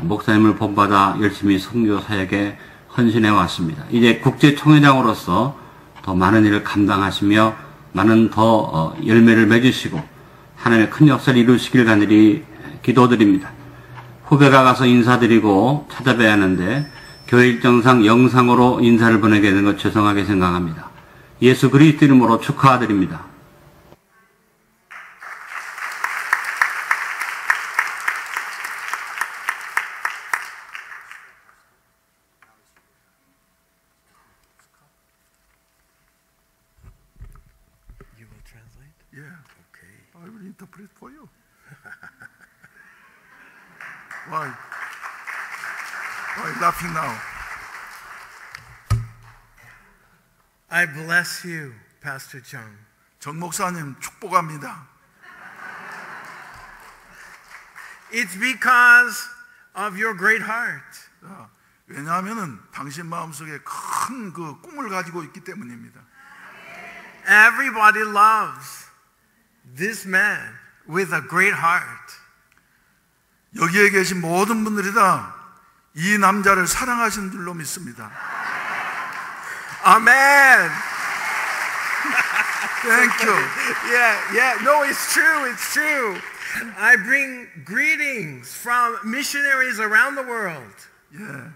목사님을 본받아 열심히 선교 사역에 헌신해 왔습니다. 이제 국제총회장으로서 더 많은 일을 감당하시며 많은 더 열매를 맺으시고 하나님의 큰 역사를 이루시길 간절히 기도드립니다. 후배가 가서 인사드리고 찾아뵈야 하는데 교회 일정상 영상으로 인사를 보내게 되는 것 죄송하게 생각합니다. 예수 그리스도 이름으로 축하드립니다. You will translate? Yeah. Okay. I will interpret for you. Why? Why laughing now? I bless you, Pastor Chung. 정 목사님 축복합니다. It's because of your great heart. 왜냐하면은 당신 마음속에 큰 그 꿈을 가지고 있기 때문입니다. Everybody loves this man with a great heart. 여기에 계신 모든 분들이 다 이 남자를 사랑하시는 줄로 믿습니다. Amen. Thank you. Yeah. No, it's true. It's true. I bring greetings from missionaries around the world. 예.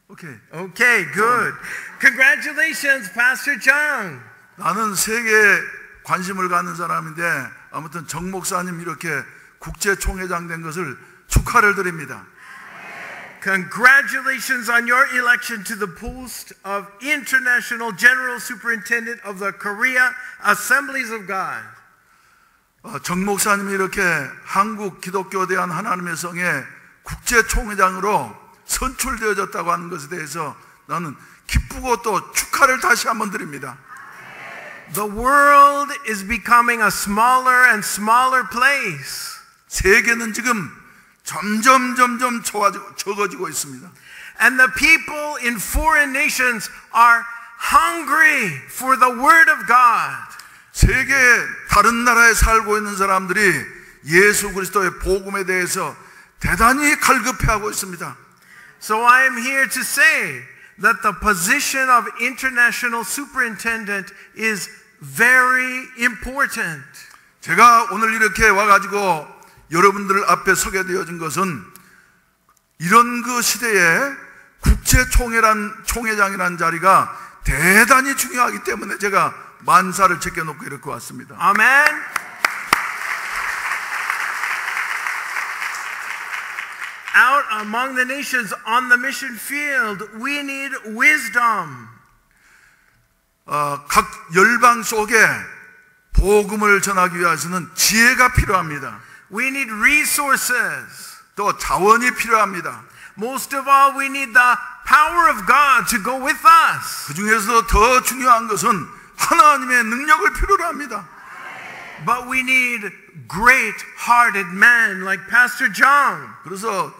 오케이. Okay, good. Congratulations, Pastor John. 나는 세계에 관심을 갖는 사람인데 아무튼 정 목사님 이렇게 국제 총회장 된 것을 축하를 드립니다. Congratulations on your election to the post of International General Superintendent of the Korea Assemblies of God. 정 목사님이 이렇게 한국 기독교 대한 하나님의 성의 국제 총회장으로 선출되어졌다고 하는 것에 대해서 나는 기쁘고 또 축하를 다시 한번 드립니다. The world is becoming a smaller and smaller place. 세계는 지금 점점 적어지고 있습니다. And the people in foreign nations are hungry for the word of God. 세계 다른 나라에 살고 있는 사람들이 예수 그리스도의 복음에 대해서 대단히 갈급해하고 있습니다. So I am here to say that the position of international superintendent is very important. 제가 오늘 이렇게 와가지고 여러분들 앞에 서게 되어진 것은 이런 그 시대에 국제 총회장이라는 자리가 대단히 중요하기 때문에 제가 만사를 제껴놓고 이렇게 왔습니다. 아멘. Out among the nations on the mission field, we need wisdom. 각 열방 속에 복음을 전하기 위해서는 지혜가 필요합니다. We need resources. 또 자원이 필요합니다. Most of all, we need the power of God to go with us. 그 중에서 더 중요한 것은 하나님의 능력을 필요로 합니다. But we need great-hearted men like Pastor John. 그래서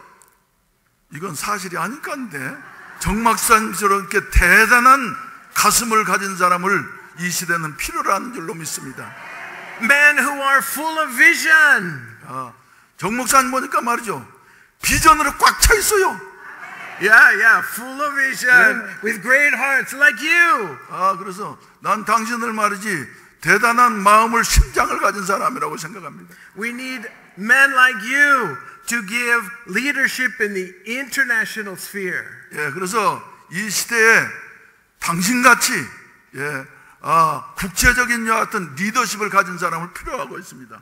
이건 사실이 아닐까인데 정막사님처럼 이렇게 대단한 가슴을 가진 사람을 이 시대는 필요로 하는 줄로 믿습니다. Men who are full of vision. 정 목사님 보니까 말이죠, 비전으로 꽉 차 있어요. Yeah, full of vision, with great hearts, like you. 그래서 난 당신을 말이지 대단한 마음을 심장을 가진 사람이라고 생각합니다. We need men like you to give leadership in the international sphere. 그래서 이 시대에 당신같이 국제적인 여하튼 리더십을 가진 사람을 필요하고 있습니다.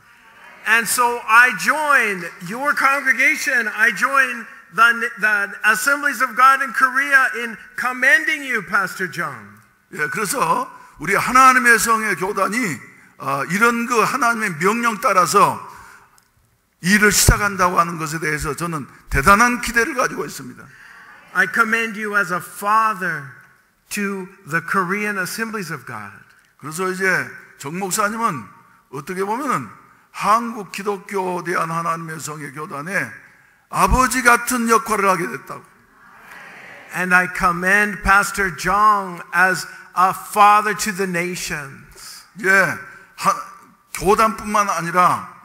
And so I join your congregation. I join the Assemblies of God in Korea in commending you, Pastor John. 그래서 우리 하나님의 성의 교단이 이런 그 하나님의 명령 따라서 일을 시작한다고 하는 것에 대해서 저는 대단한 기대를 가지고 있습니다. I commend you as a father to the Korean Assemblies of God. 그래서 이제 정 목사님은 어떻게 보면은 한국 기독교 대한 하나님의 성의 교단에 아버지 같은 역할을 하게 됐다고. And I commend Pastor John as a father to the nations. 교단뿐만 아니라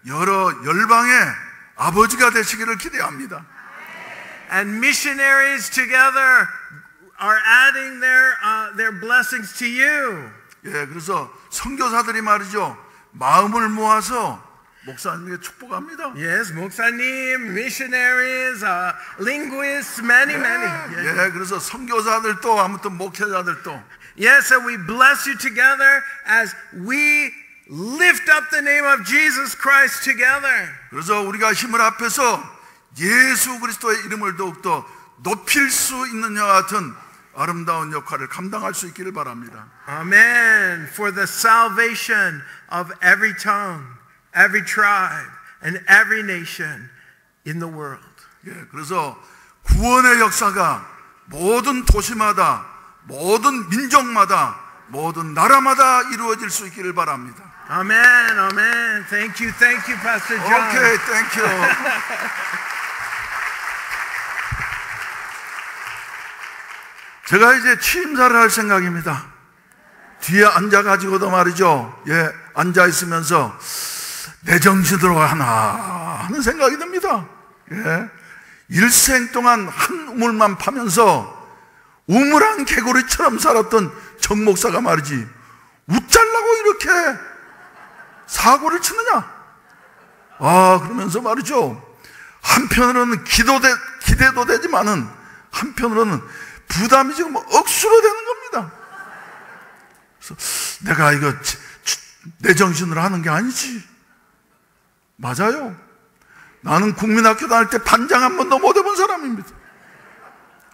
여러 열방의 아버지가 되시기를 기대합니다. And missionaries together are adding their blessings to you. 그래서 선교사들이 말이죠, 마음을 모아서 목사님에게 축복합니다. Yes, 목사님, missionaries, linguists, many. 그래서 선교사들도 아무튼 목회자들도. Yes, and we bless you together as we lift up the name of Jesus Christ together. 그래서 우리가 힘을 합해서 예수 그리스도의 이름을 더욱더 높일 수 있는 여 같은 아름다운 역할을 감당할 수 있기를 바랍니다. Amen. For the salvation of every tongue, every tribe, and every nation in the world. 그래서 구원의 역사가 모든 도시마다, 모든 민족마다, 모든 나라마다 이루어질 수 있기를 바랍니다. Amen. Amen. Thank you, Pastor John. Okay, thank you. 제가 이제 취임사를 할 생각입니다. 뒤에 앉아가지고도 말이죠. 앉아있으면서 내 정신으로 하나 하는 생각이 듭니다. 겁니다. 예. 일생 동안 한 우물만 파면서 우물한 개구리처럼 살았던 정 목사가 말이지, 웃잘라고 이렇게 사고를 치느냐? 그러면서 말이죠, 한편으로는 기대도 되지만은 한편으로는 부담이 지금 억수로 되는 겁니다. 그래서 내가 이거 내 정신으로 하는 게 아니지. 맞아요. 나는 국민학교 다닐 때 반장 한 번도 못 해본 사람입니다.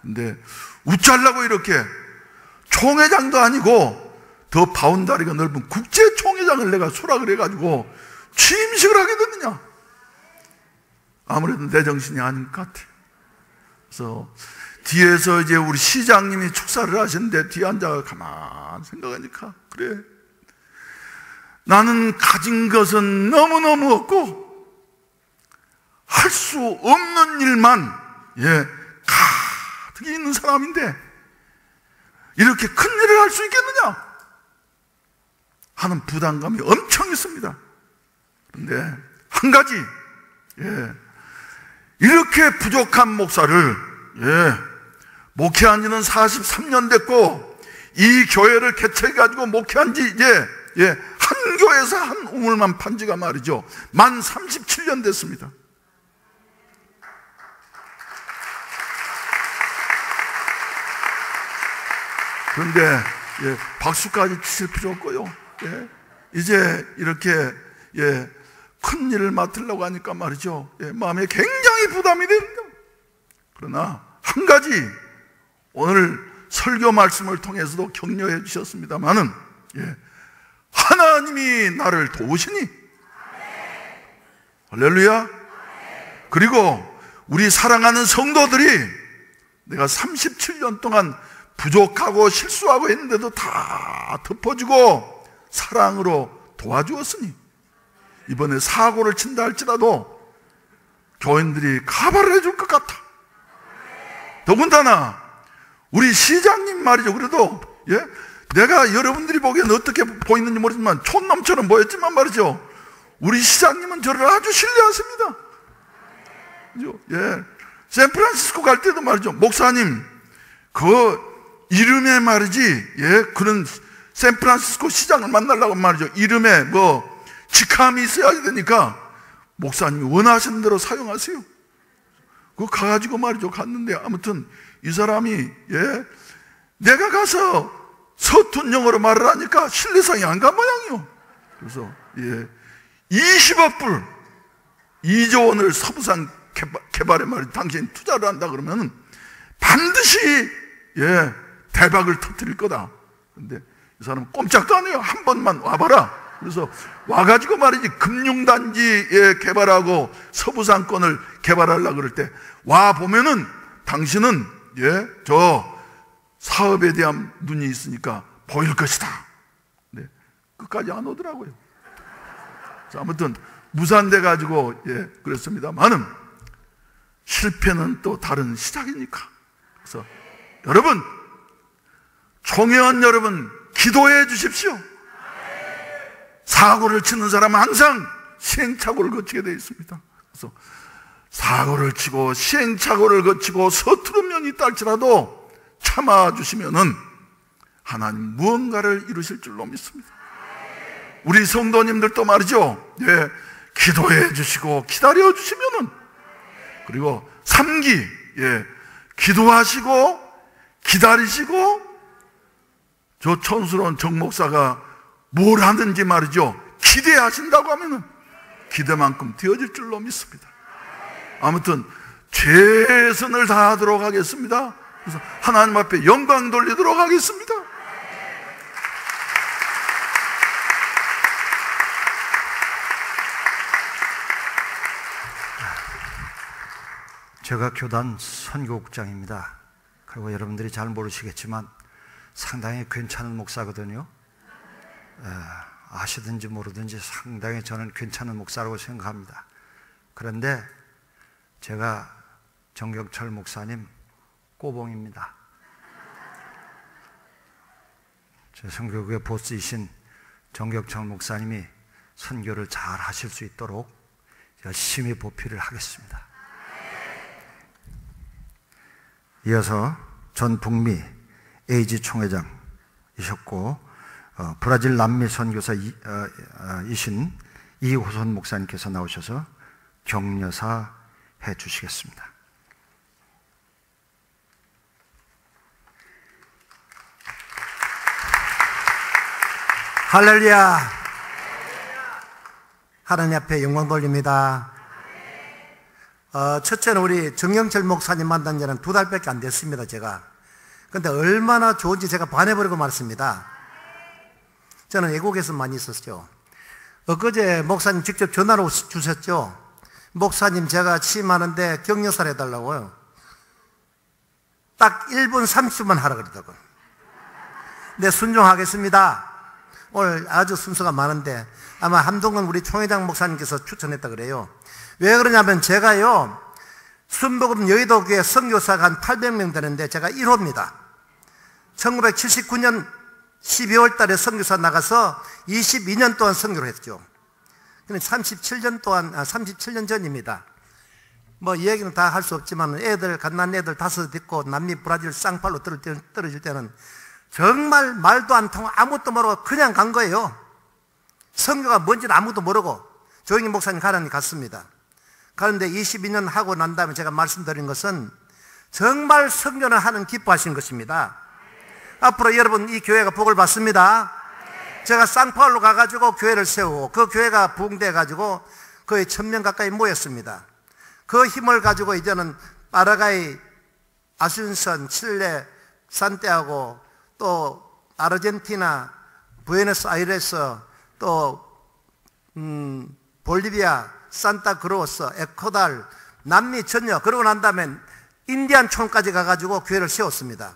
근데 웃잘라고 이렇게 총회장도 아니고 더 바운다리가 넓은 국제총회장을 내가 수락을 해가지고 취임식을 하게 됐느냐? 아무래도 내 정신이 아닌 것 같아요. 그래서 뒤에서 이제 우리 시장님이 축사를 하시는데 뒤에 앉아서 가만 생각하니까, 그래, 나는 가진 것은 너무너무 없고 할 수 없는 일만 가득히 있는 사람인데 이렇게 큰 일을 할 수 있겠느냐 하는 부담감이 엄청 있습니다. 그런데 한 가지, 이렇게 부족한 목사를 목회한 지는 43년 됐고, 이 교회를 개척해가지고 목회한 지 이제 한 교회에서 한 우물만 판 지가 말이죠, 만 37년 됐습니다. 그런데 박수까지 치실 필요 없고요. 이제 이렇게 큰 일을 맡으려고 하니까 말이죠, 마음에 굉장히 부담이 됩니다. 그러나 한 가지 오늘 설교 말씀을 통해서도 격려해 주셨습니다마는, 하나님이 나를 도우시니, 할렐루야. 그리고 우리 사랑하는 성도들이 내가 37년 동안 부족하고 실수하고 했는데도 다 덮어주고 사랑으로 도와주었으니 이번에 사고를 친다 할지라도 교인들이 카바를 해줄 것 같아. 더군다나 우리 시장님 말이죠, 그래도 내가 여러분들이 보기에는 어떻게 보이는지 모르지만 촌놈처럼 보였지만 말이죠, 우리 시장님은 저를 아주 신뢰하십니다. 샌프란시스코 갈 때도 말이죠, 목사님 그 이름에 말이지, 그런 샌프란시스코 시장을 만나려고 말이죠, 이름에 뭐 직함이 있어야 되니까 목사님이 원하시는 대로 사용하세요. 그거 가가지고 말이죠, 갔는데 아무튼 이 사람이 내가 가서 서툰 영어로 말을 하니까 신뢰성이 안 간 모양이요. 그래서 20억 불 2조 원을 서부산 개발에 말이죠, 당신이 투자를 한다 그러면 반드시 대박을 터뜨릴 거다. 근데 이 사람은 꼼짝도 안 해요. 한 번만 와봐라. 그래서 와가지고 말이지, 금융단지 개발하고 서부상권을 개발하려고 그럴 때 와보면은 당신은 저 사업에 대한 눈이 있으니까 보일 것이다. 네, 끝까지 안 오더라고요. 아무튼 무산돼 가지고 그랬습니다만은 실패는 또 다른 시작이니까. 그래서 여러분, 총회원 여러분, 기도해 주십시오. 사고를 치는 사람은 항상 시행착오를 거치게 되어 있습니다. 그래서 사고를 치고 시행착오를 거치고 서투른 면이 있다 할지라도 참아주시면은 하나님 무언가를 이루실 줄로 믿습니다. 우리 성도님들도 말이죠, 기도해 주시고 기다려 주시면은, 그리고 3기 기도하시고 기다리시고 저 촌스러운 정 목사가 뭘 하든지 말이죠, 기대하신다고 하면은 기대만큼 되어질 줄로 믿습니다. 아무튼 최선을 다하도록 하겠습니다. 그래서 하나님 앞에 영광 돌리도록 하겠습니다. 제가 교단 선교국장입니다. 그리고 여러분들이 잘 모르시겠지만 상당히 괜찮은 목사거든요. 아시든지 모르든지 상당히 저는 괜찮은 목사라고 생각합니다. 그런데 제가 정경철 목사님 꼬봉입니다. 제 선교국의 보스이신 정경철 목사님이 선교를 잘 하실 수 있도록 열심히 보필을 하겠습니다. 이어서 전 북미 에이지 총회장이셨고 브라질 남미 선교사이신 이호선 목사님께서 나오셔서 격려사 해 주시겠습니다. 할렐루야. 하나님 앞에 영광 돌립니다. 첫째는 우리 정영철 목사님 만난 지는 2달밖에 안 됐습니다, 제가. 근데 얼마나 좋은지 제가 반해버리고 말습니다. 저는 외국에서 많이 있었죠. 엊그제 목사님 직접 전화로 주셨죠. 목사님, 제가 취임하는데 격려사를 해달라고요. 딱 1분 30분 하라 그러더라고요. 네, 순종하겠습니다. 오늘 아주 순서가 많은데 아마 한동근 우리 총회장 목사님께서 추천했다 그래요. 왜 그러냐면 제가요, 순복음 여의도교회 선교사가 한 800명 되는데 제가 1호입니다. 1979년 12월 달에 선교사 나가서 22년 동안 선교를 했죠. 37년 전입니다. 뭐 이 얘기는 다 할 수 없지만 갓난 애들 5 있고 남미 브라질 쌍팔로 떨어질 때는 정말 말도 안 통하고 아무것도 모르고 그냥 간 거예요. 선교가 뭔지는 아무것도 모르고 조영희 목사님 가라니 갔습니다. 그런데 22년 하고 난 다음에 제가 말씀드린 것은 정말 선교를 하는 기뻐하신 것입니다. 앞으로 여러분 이 교회가 복을 받습니다. 제가 상파울로 가가지고 교회를 세우고 그 교회가 부흥돼가지고 거의 1000명 가까이 모였습니다. 그 힘을 가지고 이제는 파라과이, 아순선, 칠레, 산티아고, 또 아르헨티나, 부에노스아이레스, 또 볼리비아, 산타크루스, 에콰도르, 남미 전역, 그러고 난 다음에 인디안촌까지 가가지고 교회를 세웠습니다.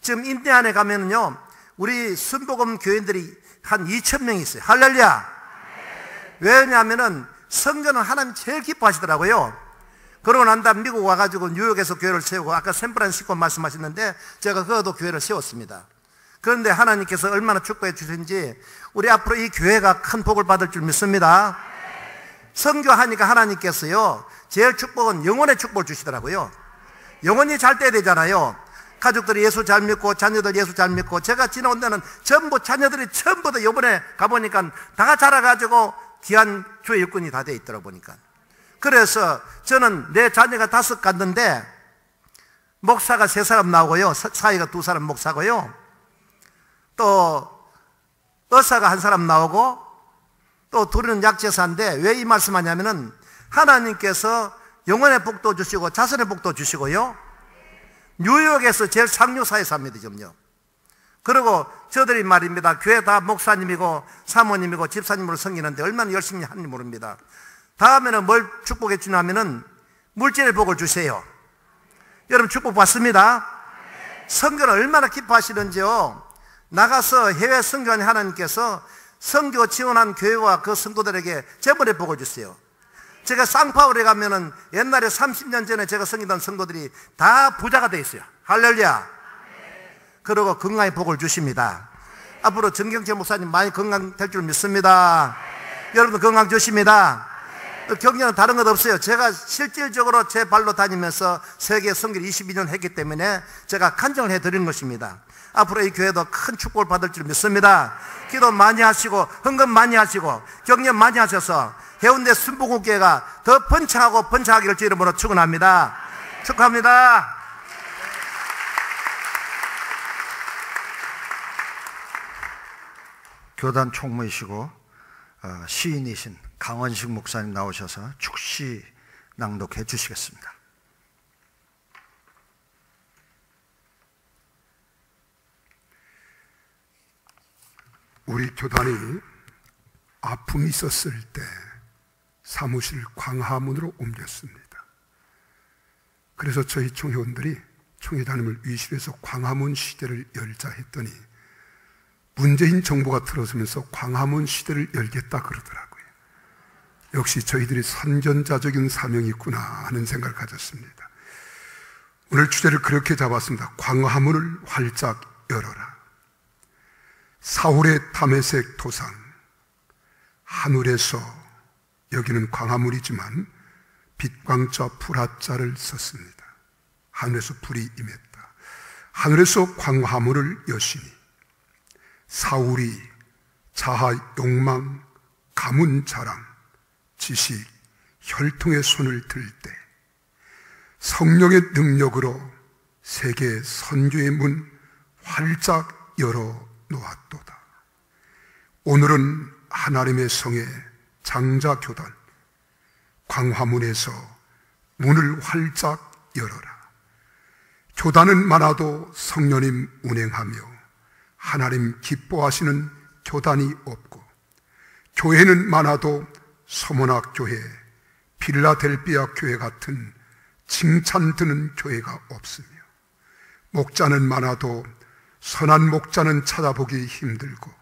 지금 인디안에 가면은요, 우리 순복음 교인들이 한 2000명이 있어요. 할렐루야! 왜냐하면은 선교는 하나님 제일 기뻐하시더라고요. 그러고 난 다음에 미국 와가지고 뉴욕에서 교회를 세우고, 아까 샌프란시스코 말씀하셨는데 제가 그것도 교회를 세웠습니다. 그런데 하나님께서 얼마나 축복해 주신지 우리 앞으로 이 교회가 큰 복을 받을 줄 믿습니다. 선교하니까 하나님께서요, 제일 축복은 영혼의 축복을 주시더라고요. 영혼이 잘 돼야 되잖아요. 가족들이 예수 잘 믿고 자녀들 예수 잘 믿고, 제가 지나온 데는 전부 자녀들이 전부 다 이번에 가보니까 다 자라가지고 귀한 교회 일꾼이 다 돼 있더라 보니까. 그래서 저는 내 자녀가 5 갔는데 목사가 3사람 나오고요, 사위가 2사람 목사고요, 또 의사가 1사람 나오고, 또 둘은 약제사인데 왜 이 말씀하냐면은 하나님께서 영혼의 복도 주시고 자손의 복도 주시고요, 뉴욕에서 제일 상류사에 삽니다, 지금요. 그리고 저들이 말입니다, 교회 다 목사님이고 사모님이고 집사님으로 섬기는데 얼마나 열심히 하는지 모릅니다. 다음에는 뭘 축복해 주냐면은 물질의 복을 주세요. 여러분 축복 받습니다. 선교를 얼마나 기뻐하시는지요. 나가서 해외 선교한 하나님께서 선교 지원한 교회와 그 성도들에게 재물의 복을 주세요. 제가 상파울에 가면은 옛날에 30년 전에 제가 섬기던 성도들이 다 부자가 돼 있어요. 할렐루야. 그리고 건강의 복을 주십니다. 앞으로 정경재 목사님 많이 건강될 줄 믿습니다. 여러분도 건강 주십니다. 격려는 다른 것 없어요. 제가 실질적으로 제 발로 다니면서 세계 선교를 22년 했기 때문에 제가 간증을 해드리는 것입니다. 앞으로 이 교회도 큰 축복을 받을 줄 믿습니다. 기도 많이 하시고 헌금 많이 하시고 격려 많이 하셔서 해운대 순복음교회가 더 번창하고 번창하기를 주 이름으로 축원합니다. 축하합니다. 교단 총무이시고 시인이신 강원식 목사님 나오셔서 축시 낭독해 주시겠습니다. 우리 교단이 아픔이 있었을 때 사무실 광화문으로 옮겼습니다. 그래서 저희 총회원들이 총회장님을 위시해서 광화문 시대를 열자 했더니 문재인 정부가 들어서면서 광화문 시대를 열겠다 그러더라고요. 역시 저희들이 선전자적인 사명이 있구나 하는 생각을 가졌습니다. 오늘 주제를 그렇게 잡았습니다. 광화문을 활짝 열어라. 사울의 다메섹 도상, 하늘에서, 여기는 광화문이지만 빛광자 불화자를 썼습니다. 하늘에서 불이 임했다. 하늘에서 광화문을 여시니 사울이 자하 욕망, 가문 자랑, 지식, 혈통의 손을 들 때 성령의 능력으로 세계 선교의 문 활짝 열어 놓았도다. 오늘은 하나님의 성의 장자교단 광화문에서 문을 활짝 열어라. 교단은 많아도 성령님 운행하며 하나님 기뻐하시는 교단이 없고, 교회는 많아도 서문학 교회, 필라델피아 교회 같은 칭찬 드는 교회가 없으며, 목자는 많아도 선한 목자는 찾아보기 힘들고,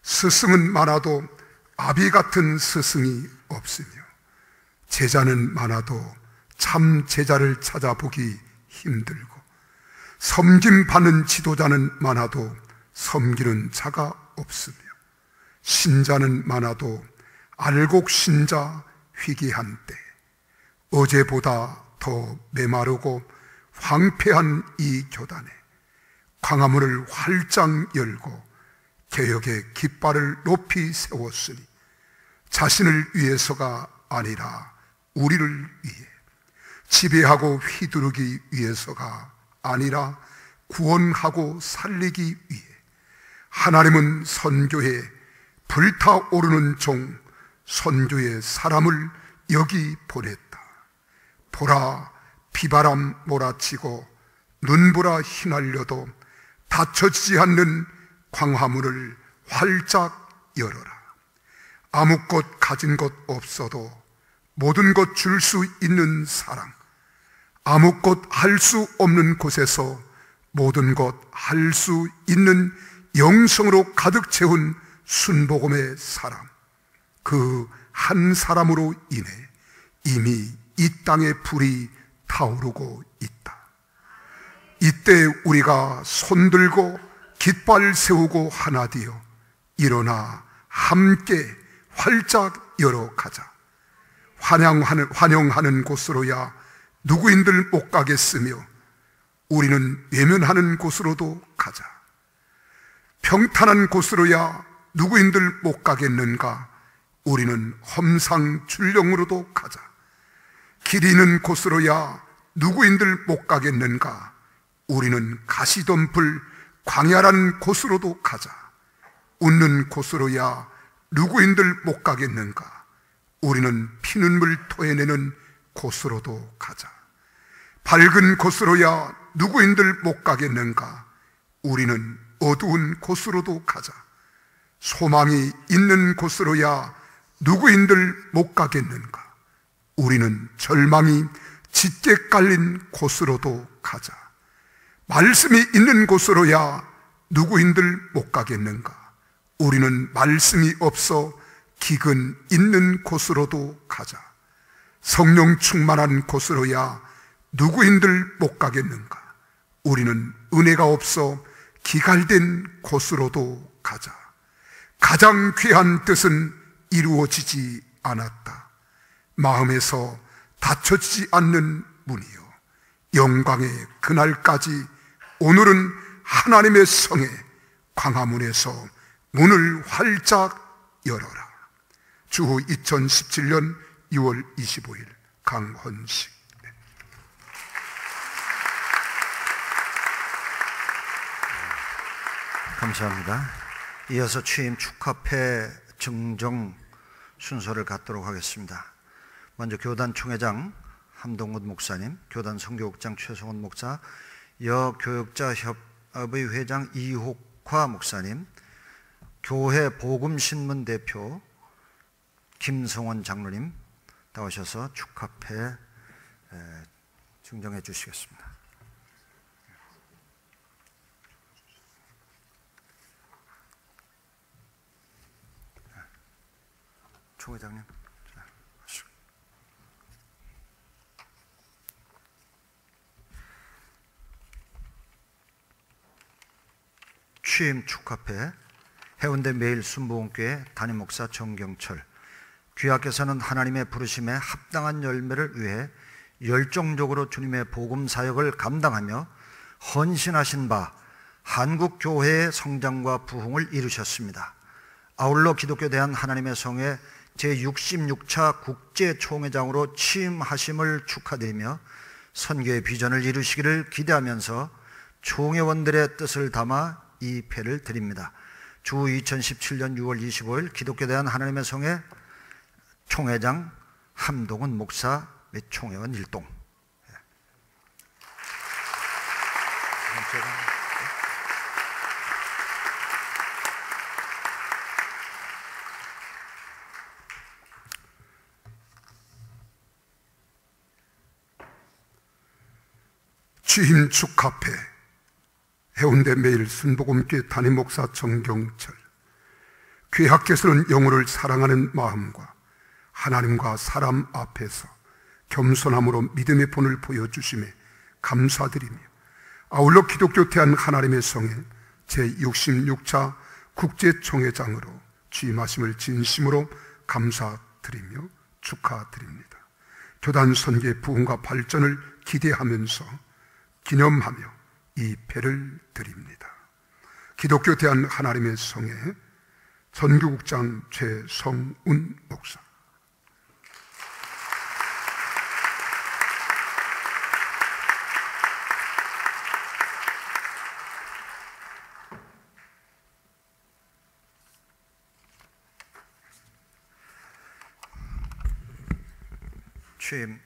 스승은 많아도 아비 같은 스승이 없으며, 제자는 많아도 참 제자를 찾아보기 힘들고, 섬김받는 지도자는 많아도 섬기는 자가 없으며, 신자는 많아도 알곡 신자 희귀한 때 어제보다 더 메마르고 황폐한 이 교단에 광화문을 활짝 열고 개혁의 깃발을 높이 세웠으니 자신을 위해서가 아니라 우리를 위해, 지배하고 휘두르기 위해서가 아니라 구원하고 살리기 위해 하나님은 선교에 불타오르는 종 선교의 사람을 여기 보냈다. 보라, 비바람 몰아치고 눈보라 휘날려도 닫혀지지 않는 광화문을 활짝 열어라. 아무것 가진 것 없어도 모든 것 줄 수 있는 사랑, 아무것 할 수 없는 곳에서 모든 것 할 수 있는 영성으로 가득 채운 순복음의 사람, 그 한 사람으로 인해 이미 이 땅에 불이 타오르고 있다. 이때 우리가 손들고 깃발 세우고 하나 되어 일어나 함께 활짝 열어가자. 환영하는 곳으로야 누구인들 못 가겠으며 우리는 외면하는 곳으로도 가자. 평탄한 곳으로야 누구인들 못 가겠는가? 우리는 험상출령으로도 가자. 길 있는 곳으로야 누구인들 못 가겠는가? 우리는 가시덤불 광야란 곳으로도 가자. 웃는 곳으로야 누구인들 못 가겠는가? 우리는 피눈물 토해내는 곳으로도 가자. 밝은 곳으로야 누구인들 못 가겠는가? 우리는 어두운 곳으로도 가자. 소망이 있는 곳으로야 누구인들 못 가겠는가? 우리는 절망이 짙게 깔린 곳으로도 가자. 말씀이 있는 곳으로야 누구인들 못 가겠는가? 우리는 말씀이 없어 기근 있는 곳으로도 가자. 성령 충만한 곳으로야 누구인들 못 가겠는가? 우리는 은혜가 없어 기갈된 곳으로도 가자. 가장 귀한 뜻은 이루어지지 않았다. 마음에서 닫혀지지 않는 문이요, 영광의 그날까지 오늘은 하나님의 성에 광화문에서 문을 활짝 열어라. 주후 2017년 6월 25일 강헌식. 감사합니다. 이어서 취임 축하패 증정 순서를 갖도록 하겠습니다. 먼저 교단 총회장 함동훈 목사님, 교단 선교국장 최성원 목사, 여교역자협의 회장 이옥화 목사님, 교회 복음신문 대표 김성원 장로님 나오셔서 축하패 증정해 주시겠습니다. 총회장님. 취임 축하패 해운대 매일 순복음교회 담임목사 정경철, 귀하께서는 하나님의 부르심에 합당한 열매를 위해 열정적으로 주님의 복음 사역을 감당하며 헌신하신 바 한국 교회의 성장과 부흥을 이루셨습니다. 아울러 기독교 대한 하나님의 성회 제66차 국제총회장으로 취임하심을 축하드리며 선교의 비전을 이루시기를 기대하면서 총회원들의 뜻을 담아 이 패를 드립니다. 주 2017년 6월 25일 기독교 대한 하나님의 성회 총회장 함동은 목사 및 총회원 일동. 취임 축하패 해운대 매일 순복음교회 담임 목사 정경철. 교회학교에서는 영혼을 사랑하는 마음과 하나님과 사람 앞에서 겸손함으로 믿음의 본을 보여주심에 감사드리며 아울러 기독교 대한 하나님의 성회 제66차 국제총회장으로 취임하심을 진심으로 감사드리며 축하드립니다. 교단 선교의 부흥과 발전을 기대하면서 기념하며 이 패를 드립니다. 기독교 대한 하나님의 성회 전교국장 최성운 목사. 취임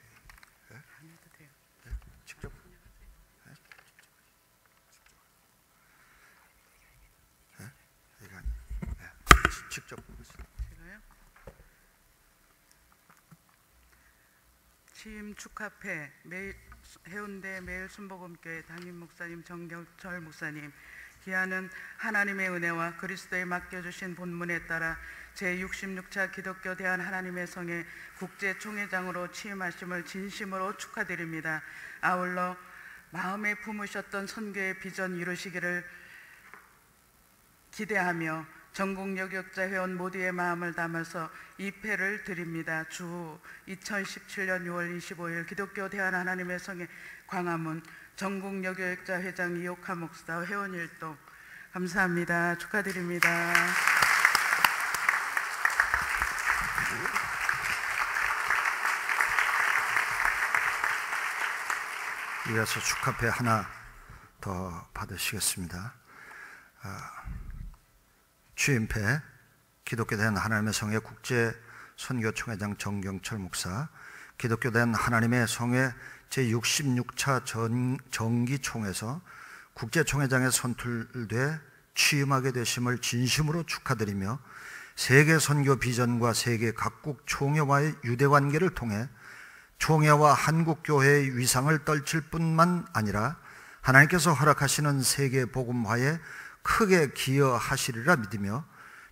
직접 취임 축하패 해운대 매일 순복음교회 담임 목사님 정경철 목사님, 기하는 하나님의 은혜와 그리스도에 맡겨주신 본문에 따라 제66차 기독교 대한 하나님의 성회 국제총회장으로 취임하심을 진심으로 축하드립니다. 아울러 마음에 품으셨던 선교의 비전 이루시기를 기대하며 전국 여격자 회원 모두의 마음을 담아서 이 패를 드립니다. 주 2017년 6월 25일 기독교 대한 하나님의 성회 광화문 전국 여격자 회장 이옥하 목사 회원 일동. 감사합니다. 축하드립니다. 이어서 축하패 하나 더 받으시겠습니다. 취임패 기독교 대한 하나님의 성회 국제 선교총회장 정경철 목사, 기독교 대한 하나님의 성회 제66차 정기총에서 국제총회장에 선출돼 취임하게 되심을 진심으로 축하드리며 세계 선교 비전과 세계 각국 총회와의 유대관계를 통해 총회와 한국교회의 위상을 떨칠 뿐만 아니라 하나님께서 허락하시는 세계 복음화에 크게 기여하시리라 믿으며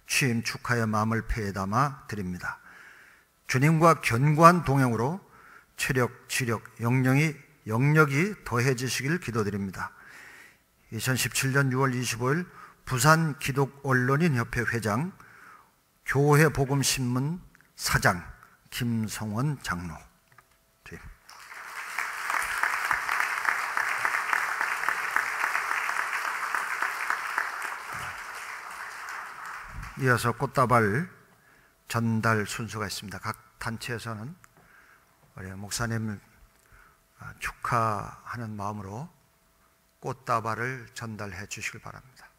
취임 축하의 마음을 패에 담아 드립니다. 주님과 견고한 동행으로 체력, 지력, 영력이 더해지시길 기도드립니다. 2017년 6월 25일 부산 기독언론인협회 회장, 교회복음신문 사장 김성원 장로. 이어서 꽃다발 전달 순서가 있습니다. 각 단체에서는 우리 목사님을 축하하는 마음으로 꽃다발을 전달해 주시길 바랍니다.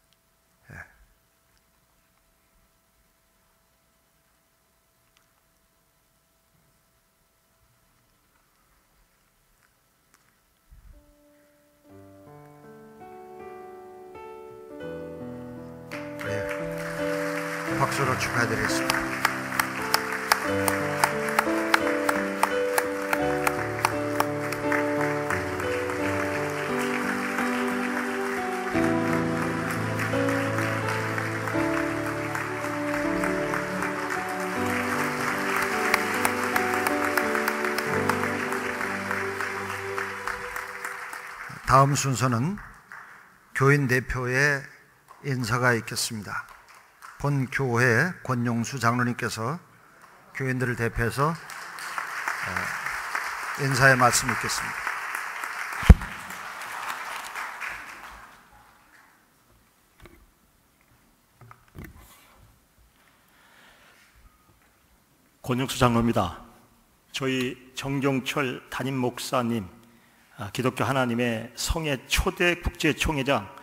박수로 축하드리겠습니다. 다음 순서는 교인 대표의 인사가 있겠습니다. 본 교회 권용수 장로님께서 교인들을 대표해서 인사의 말씀 있겠습니다. 권영수 장로입니다. 저희 정경철 담임 목사님, 기독교 하나님의 성의 초대 국제총회장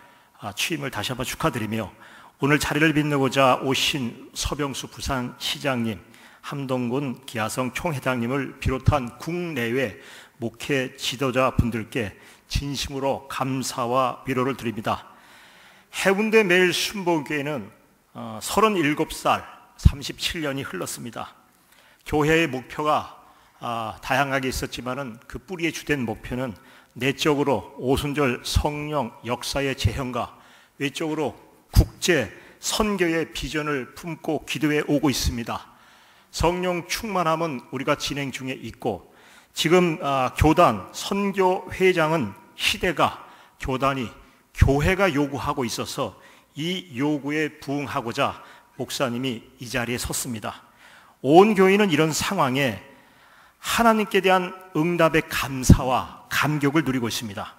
취임을 다시 한번 축하드리며, 오늘 자리를 빛내고자 오신 서병수 부산시장님, 함동군 기아성 총회장님을 비롯한 국내외 목회 지도자 분들께 진심으로 감사와 위로를 드립니다. 해운대 매일 순복음교회는 37살 37년이 흘렀습니다. 교회의 목표가 다양하게 있었지만은 그 뿌리의 주된 목표는 내적으로 오순절 성령 역사의 재현과 외적으로 국제 선교의 비전을 품고 기도해 오고 있습니다. 성령 충만함은 우리가 진행 중에 있고, 지금 교단 선교회장은 시대가 교단이 교회가 요구하고 있어서 이 요구에 부응하고자 목사님이 이 자리에 섰습니다. 온 교인은 이런 상황에 하나님께 대한 응답의 감사와 감격을 누리고 있습니다.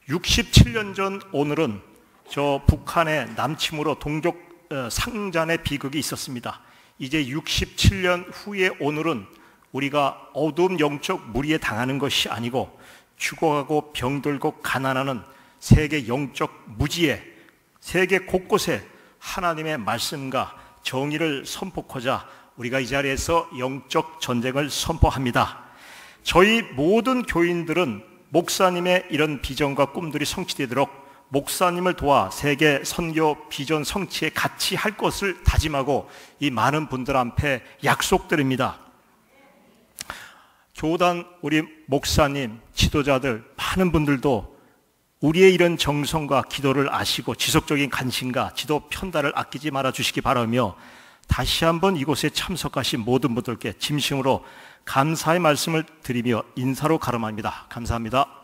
67년 전 오늘은 저 북한의 남침으로 동족 상잔의 비극이 있었습니다. 이제 67년 후에 오늘은 우리가 어두운 영적 무리에 당하는 것이 아니고 죽어가고 병들고 가난하는 세계 영적 무지에 세계 곳곳에 하나님의 말씀과 정의를 선포하자 우리가 이 자리에서 영적 전쟁을 선포합니다. 저희 모든 교인들은 목사님의 이런 비전과 꿈들이 성취되도록 목사님을 도와 세계 선교 비전 성취에 같이 할 것을 다짐하고 이 많은 분들 앞에 약속드립니다. 교단 우리 목사님, 지도자들 많은 분들도 우리의 이런 정성과 기도를 아시고 지속적인 관심과 지도 편달을 아끼지 말아 주시기 바라며, 다시 한번 이곳에 참석하신 모든 분들께 진심으로 감사의 말씀을 드리며 인사로 가름합니다. 감사합니다.